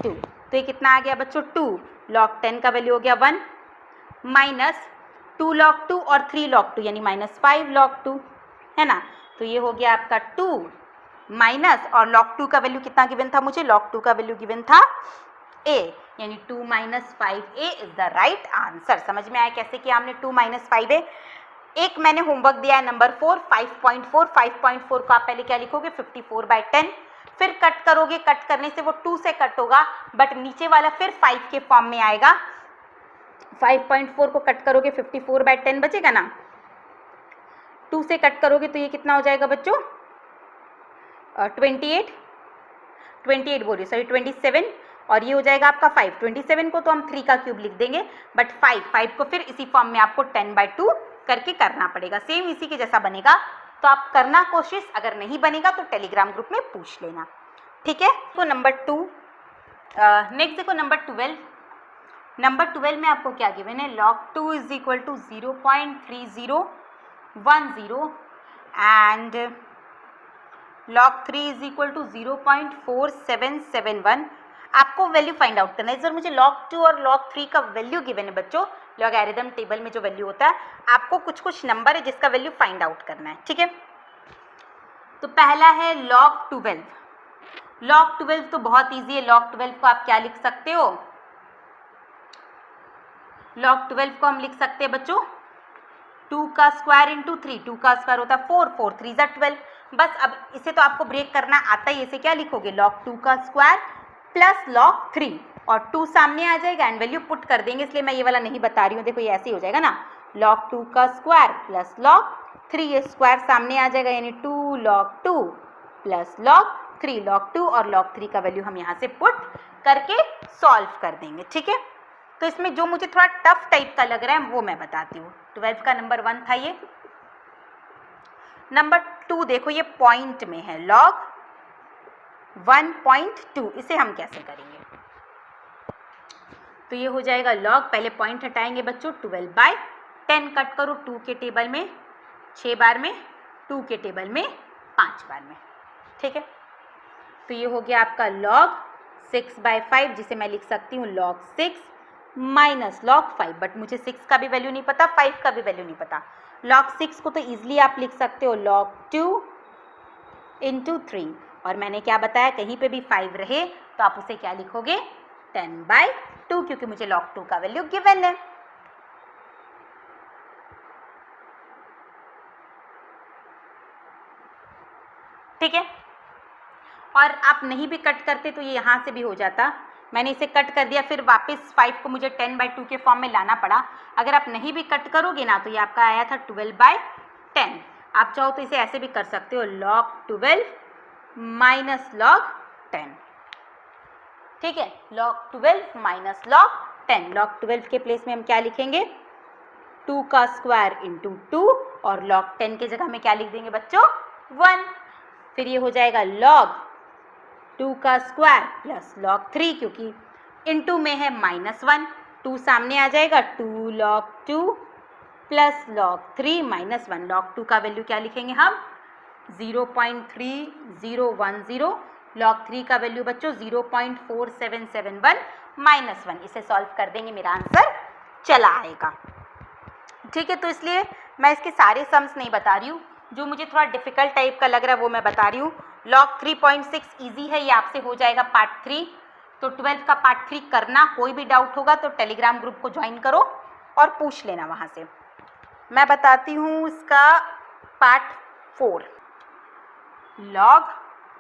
2। तो ये कितना आ गया बच्चों, 2 log 10 का वैल्यू हो गया 1 माइनस 2 log 2 और 3 log 2 यानी माइनस 5 log 2, है ना। तो ये हो गया आपका 2 माइनस, और log 2 का वैल्यू कितना गिवन था मुझे, log 2 का वैल्यू गिवन था a, यानी 2 minus 5a is the right answer. समझ में आया कैसे किया हमने 2 माइनस 5a। एक मैंने होमवर्क दिया है नंबर 4 5.4, 5.4 को आप पहले क्या लिखोगे, 54/10, फिर कट करोगे, कट करने से वो 2 से कट होगा, बट नीचे वाला फिर 5 के फॉर्म में आएगा। 5.4 को कट करोगे 54/10 बचेगा ना, 2 से कट करोगे तो ये कितना हो जाएगा बच्चों, 28 बोलिए, सॉरी 27, और ये हो जाएगा आपका 5। 27 को तो हम 3 का क्यूब लिख देंगे, बट 5 को फिर इसी फॉर्म में आपको 10/2 करके करना पड़ेगा, सेम इसी के जैसा बनेगा। तो आप करना कोशिश, अगर नहीं बनेगा तो टेलीग्राम ग्रुप में पूछ लेना। ठीक है, तो नंबर 2, नेक्स्ट देखो नंबर 12। नंबर 12 में आपको क्या गिवन है, log 2 is equal to 0.3010 and log 3 is equal to 0.4771। आपको वैल्यू फाइंड आउट करना है। सर मुझे log 2 और log 3 का वैल्यू गिवन है बच्चों, लॉगरिथम टेबल में जो वैल्यू होता है, आपको कुछ नंबर है जिसका वैल्यू फाइंड आउट करना है। ठीक है, तो पहला है log 12। log 12 तो बहुत ईजी है, log 12 को आप क्या लिख सकते हो, log 12 को हम लिख सकते हैं बच्चों 2 का स्क्वायर इंटू 3, 2 का स्क्वायर होता है 4, 4 3 12। बस अब इसे तो आपको ब्रेक करना आता ही, इसे क्या लिखोगे, log 2 का स्क्वायर प्लस log 3, और 2 सामने आ जाएगा एंड वैल्यू पुट कर देंगे, इसलिए मैं ये वाला नहीं बता रही हूँ। देखो ये ऐसे ही हो जाएगा ना, log 2 का स्क्वायर प्लस log 3, ये स्क्वायर सामने आ जाएगा, यानी 2 log 2 प्लस log 3, log 2 और log 3 का वैल्यू हम यहाँ से पुट करके सॉल्व कर देंगे। ठीक है, तो इसमें जो मुझे थोड़ा टफ टाइप का लग रहा है वो मैं बताती हूँ। 12 का नंबर 1 था ये। नंबर 2 देखो, ये पॉइंट में है log 1.2, इसे हम कैसे करेंगे, तो ये हो जाएगा log, पहले पॉइंट हटाएंगे बच्चों, 12/10 कट करो 2 के टेबल में 6 बार में, 2 के टेबल में 5 बार में। ठीक है, तो ये हो गया आपका log 6/5, जिसे मैं लिख सकती हूँ log 6 माइनस log 5, बट मुझे 6 का भी वैल्यू नहीं पता, 5 का भी वैल्यू नहीं पता। log 6 को तो ईजिली आप लिख सकते हो log 2 इंटू 3, और मैंने क्या बताया, कहीं पे भी 5 रहे तो आप उसे क्या लिखोगे, 10/2, क्योंकि मुझे log 2 का वैल्यू गिवन है। ठीक है, और आप नहीं भी कट करते तो ये यहाँ से भी हो जाता, मैंने इसे कट कर दिया, फिर वापस 5 को मुझे 10/2 के फॉर्म में लाना पड़ा। अगर आप नहीं भी कट करोगे ना तो ये आपका आया था 12/10। आप चाहो तो इसे ऐसे भी कर सकते हो, log 12 माइनस log 10। ठीक है, log 12 माइनस log 10, log 12 के प्लेस में हम क्या लिखेंगे 2 का स्क्वायर इंटू 2 और log 10 के जगह में क्या लिख देंगे बच्चों 1, फिर ये हो जाएगा log 2 का स्क्वायर प्लस log 3 क्योंकि इंटू में है -1, 2 सामने आ जाएगा 2 log 2 plus log 3 minus 1, log 2 का वैल्यू क्या लिखेंगे हम 0.3010, log 3 का वैल्यू बच्चों 0.4771 माइनस 1, इसे सॉल्व कर देंगे मेरा आंसर चला आएगा। ठीक है, तो इसलिए मैं इसके सारे सम्स नहीं बता रही हूँ, जो मुझे थोड़ा डिफिकल्ट टाइप का लग रहा है वो मैं बता रही हूँ। log 3.6 ईजी है, ये आपसे हो जाएगा पार्ट 3, तो 12 का पार्ट 3 करना, कोई भी डाउट होगा तो टेलीग्राम ग्रुप को ज्वाइन करो और पूछ लेना वहाँ से। मैं बताती हूँ इसका पार्ट 4, log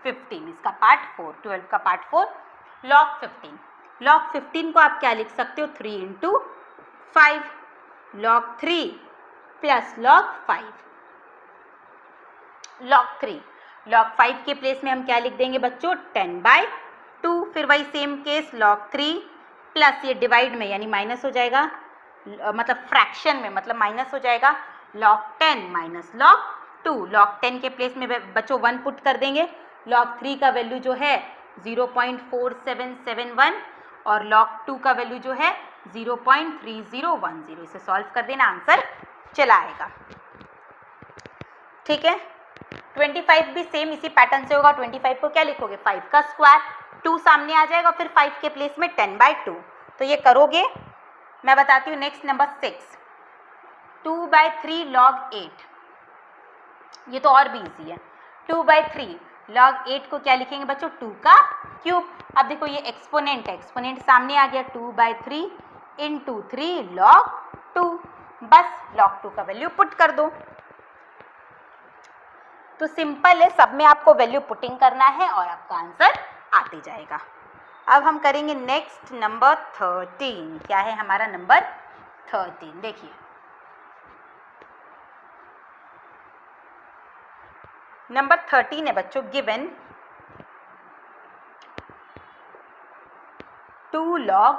15, इसका पार्ट 4, 12 का पार्ट 4, log 15, log 15 को आप क्या लिख सकते हो 3 into 5, log 3 plus log 5, log 3, log 5 के प्लेस में हम क्या लिख देंगे बच्चों 10/2, फिर वही सेम केस log 3 प्लस ये डिवाइड में यानी माइनस हो जाएगा, मतलब फ्रैक्शन में मतलब माइनस हो जाएगा log 10 माइनस log 2, log 10 के प्लेस में बच्चों 1 पुट कर देंगे, log 3 का वैल्यू जो है 0.4771 और log 2 का वैल्यू जो है 0.3010, इसे सॉल्व कर देना आंसर चला आएगा। ठीक है, 25 भी सेम इसी पैटर्न से होगा, 25 को क्या लिखोगे 5 का स्क्वायर, 2 सामने आ जाएगा, फिर 5 के प्लेस में 10/2, तो ये करोगे। मैं बताती हूँ नेक्स्ट नंबर 6, 2/3 log 8, ये तो और भी इजी है, 2/3 log 8 को क्या लिखेंगे बच्चों 2 का क्यूब। अब देखो ये एक्सपोनेंट है, एक्सपोनेंट सामने आ गया 2/3 इंटू 3 log 2, बस log 2 का वैल्यू पुट कर दो। तो सिंपल है, सब में आपको वैल्यू पुटिंग करना है और आपका आंसर आते जाएगा। अब हम करेंगे नेक्स्ट नंबर 13, क्या है हमारा नंबर 13, देखिए नंबर 13 है बच्चों, given 2 log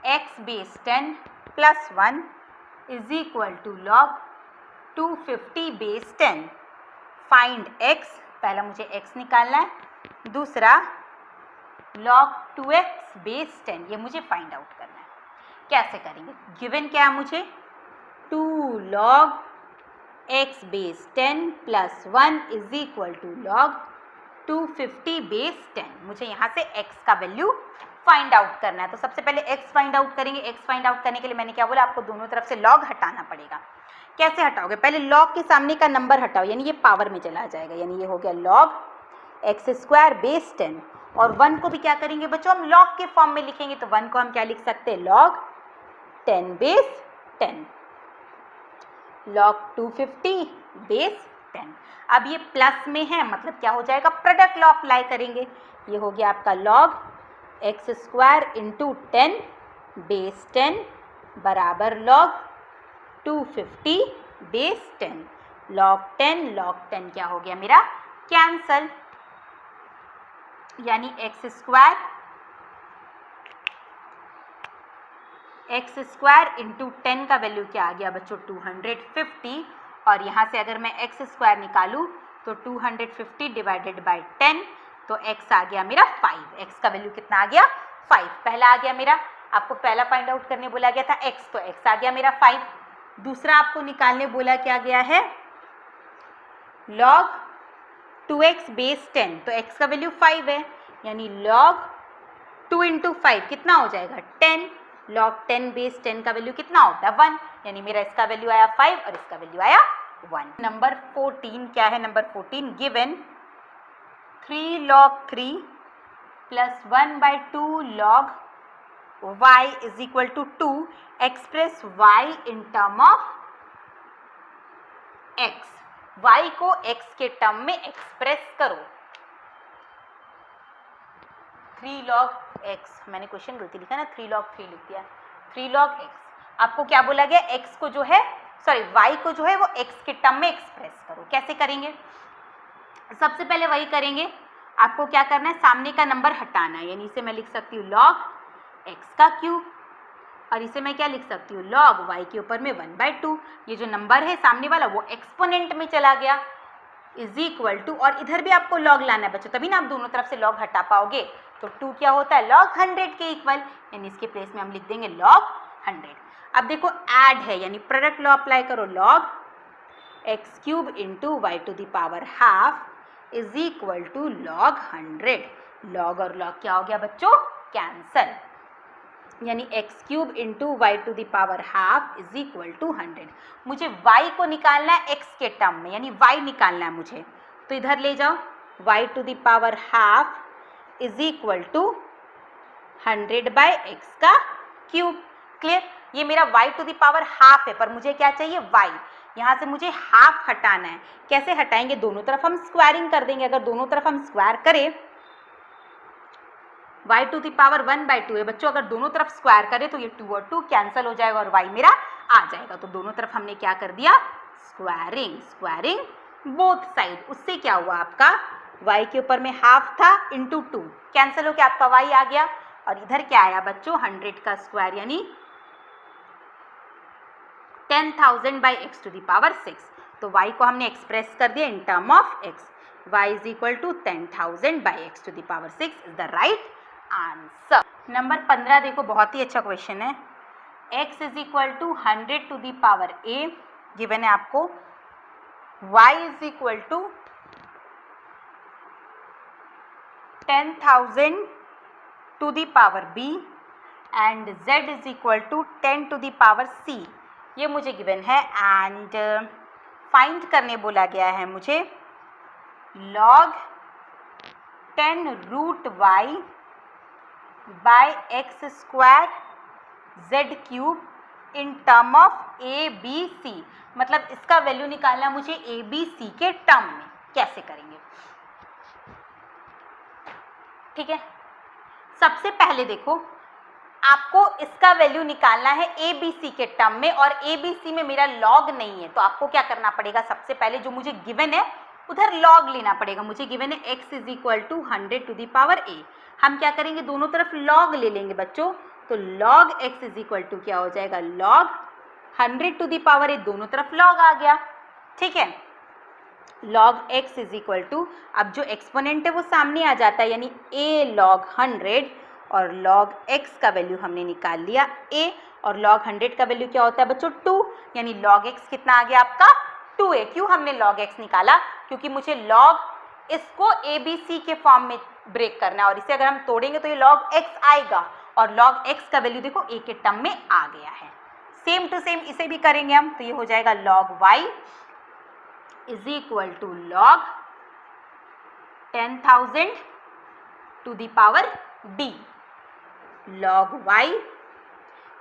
x base 10 plus 1 is equal to log 250 base 10, find x, पहला मुझे x निकालना है, दूसरा log 2x बेस 10, ये मुझे फाइंड आउट करना है। कैसे करेंगे, गिवन क्या है मुझे 2 log x base 10 plus 1 is equal to log 250 base 10, मुझे यहाँ से x का वैल्यू फाइंड आउट करना है। तो सबसे पहले x फाइंड आउट करेंगे, x फाइंड आउट करने के लिए मैंने क्या बोला, आपको दोनों तरफ से log हटाना पड़ेगा। कैसे हटाओगे, पहले log के सामने का नंबर हटाओ, यानी ये पावर में चला जाएगा, यानी ये हो गया log x स्क्वायर बेस 10, और 1 को भी क्या करेंगे बच्चों हम log के फॉर्म में लिखेंगे, तो 1 को हम क्या लिख सकते हैं log 10 बेस 10, log 250 बेस 10। अब ये प्लस में है, मतलब क्या हो जाएगा, प्रोडक्ट लॉ अप्लाई करेंगे, ये हो गया आपका log x square into 10 base 10 बराबर log 250 बेस 10, log 10 क्या हो गया मेरा कैंसल, यानी x स्क्वायर इंटू 10 का वैल्यू क्या आ गया बच्चों 250, और यहाँ से अगर मैं x स्क्वायर निकालूँ तो 250 डिवाइडेड बाय 10, तो x आ गया मेरा 5, x का वैल्यू कितना आ गया 5, पहला आ गया मेरा, आपको पहला फाइंड आउट करने बोला गया था x, तो x आ गया मेरा 5, दूसरा आपको निकालने बोला क्या गया है log 2x बेस 10, तो x का वैल्यू 5 है, यानी log 2 इंटू 5 कितना हो जाएगा 10, log 10 बेस 10 का वैल्यू कितना होता है 1, यानी मेरा इसका वैल्यू आया 5 और इसका वैल्यू आया 1। नंबर 14 क्या है, number 14 given 3 log 3 plus 1/2 log y is equal to 2, express y in term of x, y को x के टर्म में एक्सप्रेस करो। 3 log x, मैंने क्वेश्चन गलती लिखा ना, 3 log 3 लिख दिया, 3 log x, आपको क्या बोला गया x को जो है y को जो है वो x के टर्म में एक्सप्रेस करो। कैसे करेंगे, सबसे पहले वही करेंगे, आपको क्या करना है, सामने का नंबर हटाना है, यानी इसे मैं लिख सकती हूँ log x का क्यूब, और इसे मैं क्या लिख सकती हूँ, log y के ऊपर में 1/2। ये जो नंबर है सामने वाला वो एक्सपोनेंट में चला गया, इज इक्वल टू, और इधर भी आपको log लाना है बच्चों, तभी ना आप दोनों तरफ से log हटा पाओगे। तो 2 क्या होता है, log 100 के इक्वल, यानी इसके प्लेस में हम लिख देंगे log 100। अब देखो ऐड है, यानी प्रोडक्ट लॉ अप्लाई करो, log x cube into y to the power half is equal to log 100। log और log क्या हो गया बच्चों, कैंसल, यानी x cube into y to the power half is equal to 100। मुझे y को निकालना है x के टर्म में, यानी y निकालना है मुझे, तो इधर ले जाओ, y to the power half is equal to 100 by x का क्यूब। क्लियर, ये मेरा y to the power half है, पर मुझे क्या चाहिए, y। यहाँ से मुझे हाफ हटाना है, कैसे हटाएंगे, दोनों तरफ हम स्क्वायरिंग कर देंगे। अगर दोनों तरफ हम स्क्वायर करें, y टू द पावर 1/2 है बच्चों, अगर दोनों तरफ स्क्वायर करें तो ये 2 और 2 कैंसिल हो जाएगा और y मेरा आ जाएगा। तो दोनों तरफ हमने क्या कर दिया, स्क्वायरिंग, स्क्वायरिंग बोथ साइड। उससे क्या हुआ, आपका y के ऊपर में हाफ था इंटू 2 कैंसिल होकर आपका y आ गया, और इधर क्या आया बच्चों, 100 का स्क्वायर यानी 10,000 by x to the power 6। तो y को हमने एक्सप्रेस कर दिया in term of x, y is equal to 10,000 by x to the power 6 is the right answer. Number 15 देखो, बहुत ही अच्छा क्वेश्चन है। x is equal to 100 to the power a given है आपको, y is equal to 10,000 to the power b and z is equal to 10 to the power c, ये मुझे given है। एंड फाइंड करने बोला गया है मुझे log 10 root y by x square z cube in term of a b c, मतलब इसका वैल्यू निकालना मुझे ए बी सी के टर्म में। कैसे करेंगे, ठीक है, सबसे पहले देखो आपको इसका वैल्यू निकालना है ए बी सी के टर्म में, और ए बी सी में मेरा लॉग नहीं है, तो आपको क्या करना पड़ेगा, सबसे पहले जो मुझे गिवन है उधर लॉग लेना पड़ेगा। मुझे गिवन है x is equal to 100 to the power a, हम क्या करेंगे, दोनों तरफ लॉग ले लेंगे बच्चों, तो log x is equal to क्या हो जाएगा, log 100 to the power a, दोनों तरफ log आ गया, ठीक है। log x is equal to, अब जो एक्सपोनेंट है वो सामने आ जाता है, यानी a log 100, और log x का वैल्यू हमने निकाल लिया a, और log 100 का वैल्यू क्या होता है बच्चों 2, यानी log x कितना आ गया आपका 2a। क्यों हमने log x निकाला, क्योंकि मुझे log इसको a b c के फॉर्म में ब्रेक करना है, और इसे अगर हम तोड़ेंगे तो ये log x आएगा, और log x का वैल्यू देखो a के टर्म में आ गया है। सेम टू सेम इसे भी करेंगे हम, तो ये हो जाएगा log y is equal to log 10,000 to the power d, log y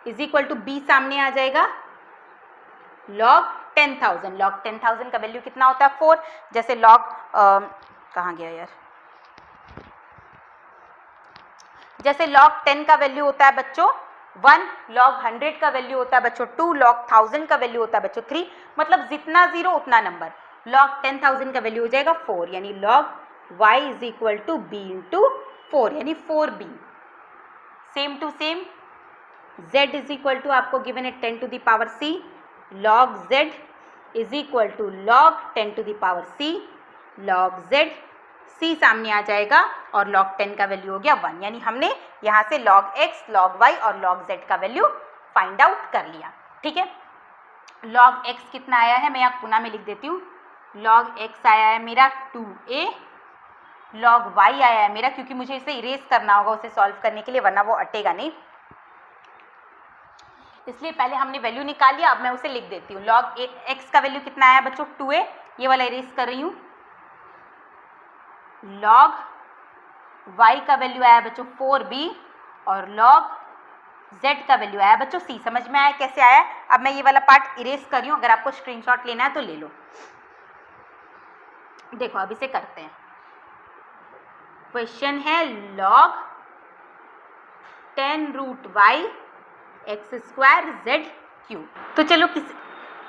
is equal to b सामने आ जाएगा, log 10,000 का वैल्यू कितना होता है 4, जैसे log कहाँ गया यार, जैसे log 10 का वैल्यू होता है बच्चों 1, log 100 का वैल्यू होता है बच्चों 2, log 1000 का वैल्यू होता है बच्चों 3, मतलब जितना जीरो उतना नंबर। log 10,000 का वैल्यू हो जाएगा 4, यानी log y is equal to b into 4, यानी 4b। Same to same z is equal to आपको गिवन है 10 to the power c, log z is equal to log 10 to the power c, log z c सामने आ जाएगा, और log 10 का value हो गया 1, यानी हमने यहाँ से log x, log y और log z का वैल्यू फाइंड आउट कर लिया, ठीक है। log x कितना आया है, मैं यहाँ पुनः में लिख देती हूँ, log x आया है मेरा 2a, log y आया है मेरा, क्योंकि मुझे इसे इरेज करना होगा उसे सॉल्व करने के लिए, वरना वो अटेगा नहीं, इसलिए पहले हमने वैल्यू निकाल लिया। अब मैं उसे लिख देती हूँ, log x का वैल्यू कितना आया बच्चों 2a, ये वाला इरेज कर रही हूँ, log y का वैल्यू आया बच्चों 4b, और log z का वैल्यू आया बच्चों c। समझ में आया कैसे आया। अब मैं ये वाला पार्ट इरेज कर रही हूँ, अगर आपको स्क्रीनशॉट लेना है तो ले लो। देखो अब इसे करते हैं, क्वेश्चन है log 10 root y x square z cube. तो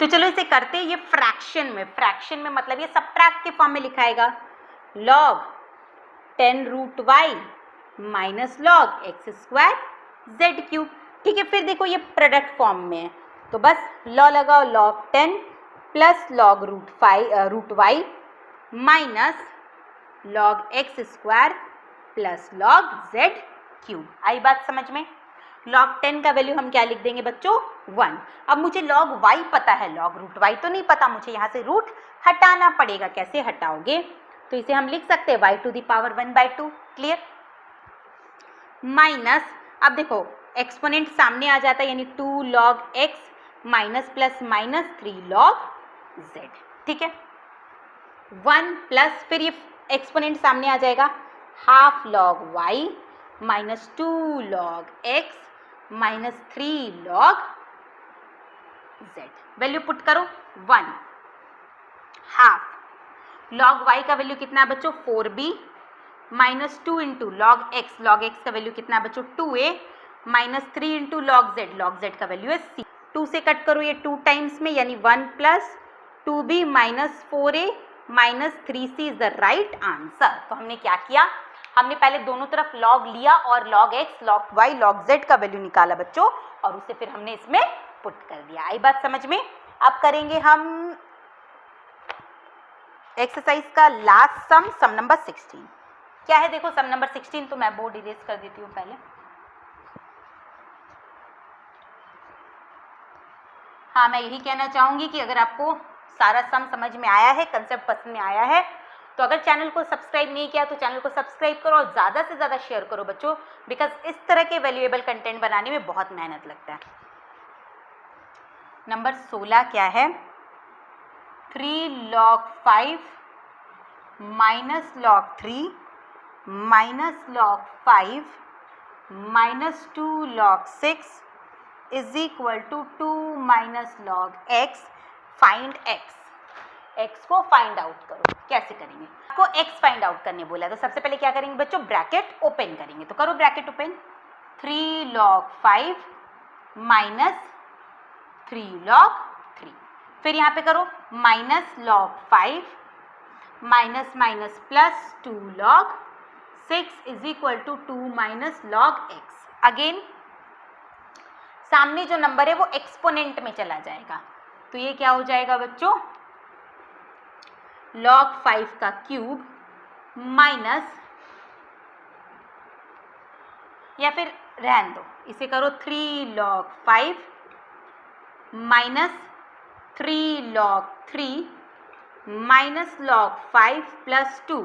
चलो इसे करते हैं ये फ्रैक्शन में मतलब ये सबट्रैक्ट के फॉर्म में लिखाएगा, log 10√y minus log x square z cube. ठीक है, फिर देखो ये प्रोडक्ट फॉर्म में है तो बस लॉ लगाओ, log 10 plus log root Y minus log x square plus log Z cube. आई बात समझ में? log 10 का वैल्यू हम क्या लिख देंगे बच्चों? 1। अब मुझे log y पता है, log रूट y तो नहीं पता, मुझे यहाँ से रूट हटाना पड़ेगा। कैसे हटाओगे? तो इसे हम लिख सकते हैं y to the power 1/2। Clear? Minus, अब देखो एक्सपोनेंट सामने आ जाता है, यानी 2 log x minus plus minus 3 log z। ठीक है, 1 प्लस, फिर ये एक्सपोनेंट सामने आ जाएगा, half log y minus 2 log x minus 3 log z। Value put करो 1, हाफ log y का वैल्यू कितना है बच्चों? 4b minus 2 into log x का वैल्यू कितना है बच्चों? 2a minus 3 into log z का वैल्यू है c। 2 से कट करो ये 2 टाइम्स में, यानी 1 plus 2b minus 4a minus 3c is the right answer. तो हमने क्या किया? हमने पहले दोनों तरफ log लिया और log x, log y, log z का वैल्यू निकाला बच्चों, और उसे फिर हमने इसमें पुट कर दिया। आई बात समझ में? अब करेंगे हम एक्सरसाइज का लास्ट सम नंबर 16। क्या है देखो सम नंबर 16, तो मैं बोर्ड इरेज कर देती हूँ पहले। हाँ, मैं यही कहना चाहूँगी कि अगर आपको सारा सम समझ में आया है, कंसेप्ट पसंद में आया है, तो अगर चैनल को सब्सक्राइब नहीं किया तो चैनल को सब्सक्राइब करो और ज़्यादा से ज़्यादा शेयर करो बच्चों, बिकॉज इस तरह के वैल्यूएबल कंटेंट बनाने में बहुत मेहनत लगता है। नंबर 16 क्या है? 3 log 5 minus log 3 minus log 5 minus 2 log 6 is equal to 2 minus log x। Find x। x को फाइंड आउट करो। कैसे करेंगे? आपको x फाइंड आउट करने बोला, तो सबसे पहले क्या करेंगे बच्चों? ब्रैकेट ओपन करेंगे। तो करो bracket open. 3 log 5 minus 3 log 3, फिर यहाँ पे करो minus log 5 minus minus plus 2 log 6 is equal to 2 minus log x। Again सामने जो नंबर है वो एक्सपोनेंट में चला जाएगा, तो ये क्या हो जाएगा बच्चों? log 5 का क्यूब माइनस, या फिर रहने दो, इसे करो 3 log 5 minus 3 log 3 minus log 5 plus 2।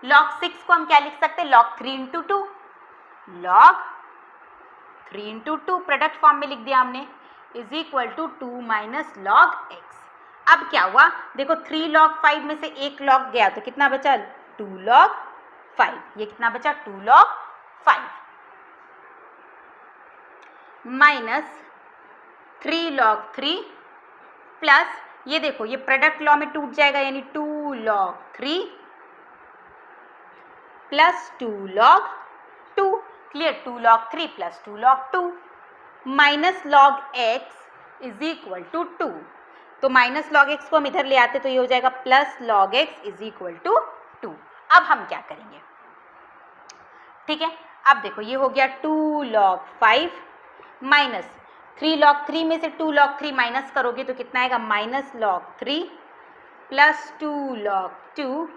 log 6 को हम क्या लिख सकते हैं? log 3 into 2। log 3 into 2 product form में लिख दिया हमने, is equal to 2 minus log x। अब क्या हुआ देखो, 3 log 5 में से एक log गया तो कितना बचा? 2 log 5। ये कितना बचा? 2 log 5 माइनस 3 log 3 प्लस, ये देखो ये प्रोडक्ट लॉ में टूट जाएगा, यानी 2 log 3 plus 2 log 2। Clear? 2 log 3 plus 2 log 2 minus log x is equal to 2। तो माइनस log x को हम इधर ले आते तो ये हो जाएगा plus log x is equal to 2। अब हम क्या करेंगे? ठीक है, अब देखो ये हो गया 2 log 5 माइनस 3 log 3 में से 2 log 3 माइनस करोगे तो कितना आएगा? Minus log 3 plus 2 log 2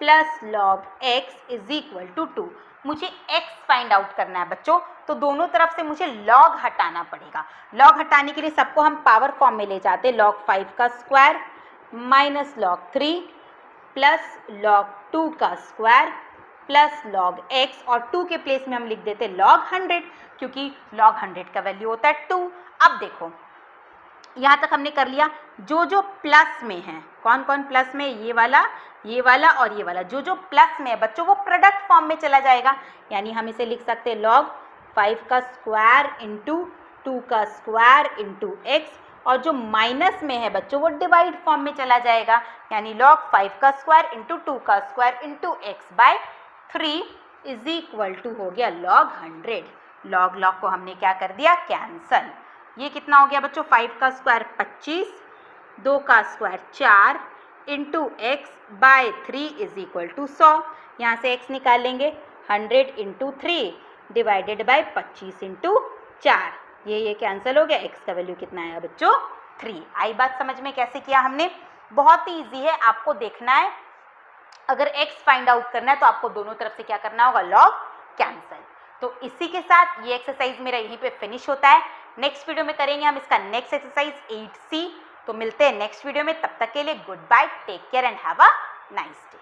plus log x is equal to 2। मुझे x फाइंड आउट करना है बच्चों, तो दोनों तरफ से मुझे log हटाना पड़ेगा। log हटाने के लिए सबको हम पावर फॉर्म में ले जाते हैं। log 5 का square minus log 3 plus log 2 का स्क्वायर प्लस log x, और 2 के प्लेस में हम लिख देते log 100, क्योंकि log 100 का वैल्यू होता है 2। अब देखो यहाँ तक हमने कर लिया। जो जो प्लस में है, कौन कौन प्लस में? ये वाला और ये वाला। जो जो प्लस में है बच्चों वो प्रोडक्ट फॉर्म में चला जाएगा, यानी हम इसे लिख सकते हैं log 5 का स्क्वायर इंटू 2 का स्क्वायर इंटू x, और जो माइनस में है बच्चों वो डिवाइड फॉर्म में चला जाएगा, यानी log 5 का स्क्वायर इंटू 2 का square into x by 3 is equal to हो गया log 100। log को हमने क्या कर दिया? कैंसल। ये कितना हो गया बच्चों? 5 का स्क्वायर 25, 2 का square 4 into x by 3 is equal to 100। यहाँ से x निकाल लेंगे 100 इंटू 3 डिवाइडेड बाई 25 इंटू 4, ये कैंसिल हो गया, x का वैल्यू कितना आया बच्चों 3। आई बात समझ में कैसे किया हमने? बहुत ही ईजी है, आपको देखना है अगर x फाइंड आउट करना है तो आपको दोनों तरफ से क्या करना होगा, लॉग कैंसिल। तो इसी के साथ ये एक्सरसाइज मेरा यहीं पे फिनिश होता है। नेक्स्ट वीडियो में करेंगे हम इसका नेक्स्ट एक्सरसाइज 8C। तो मिलते हैं नेक्स्ट वीडियो में, तब तक के लिए goodbye, take care and have a nice day.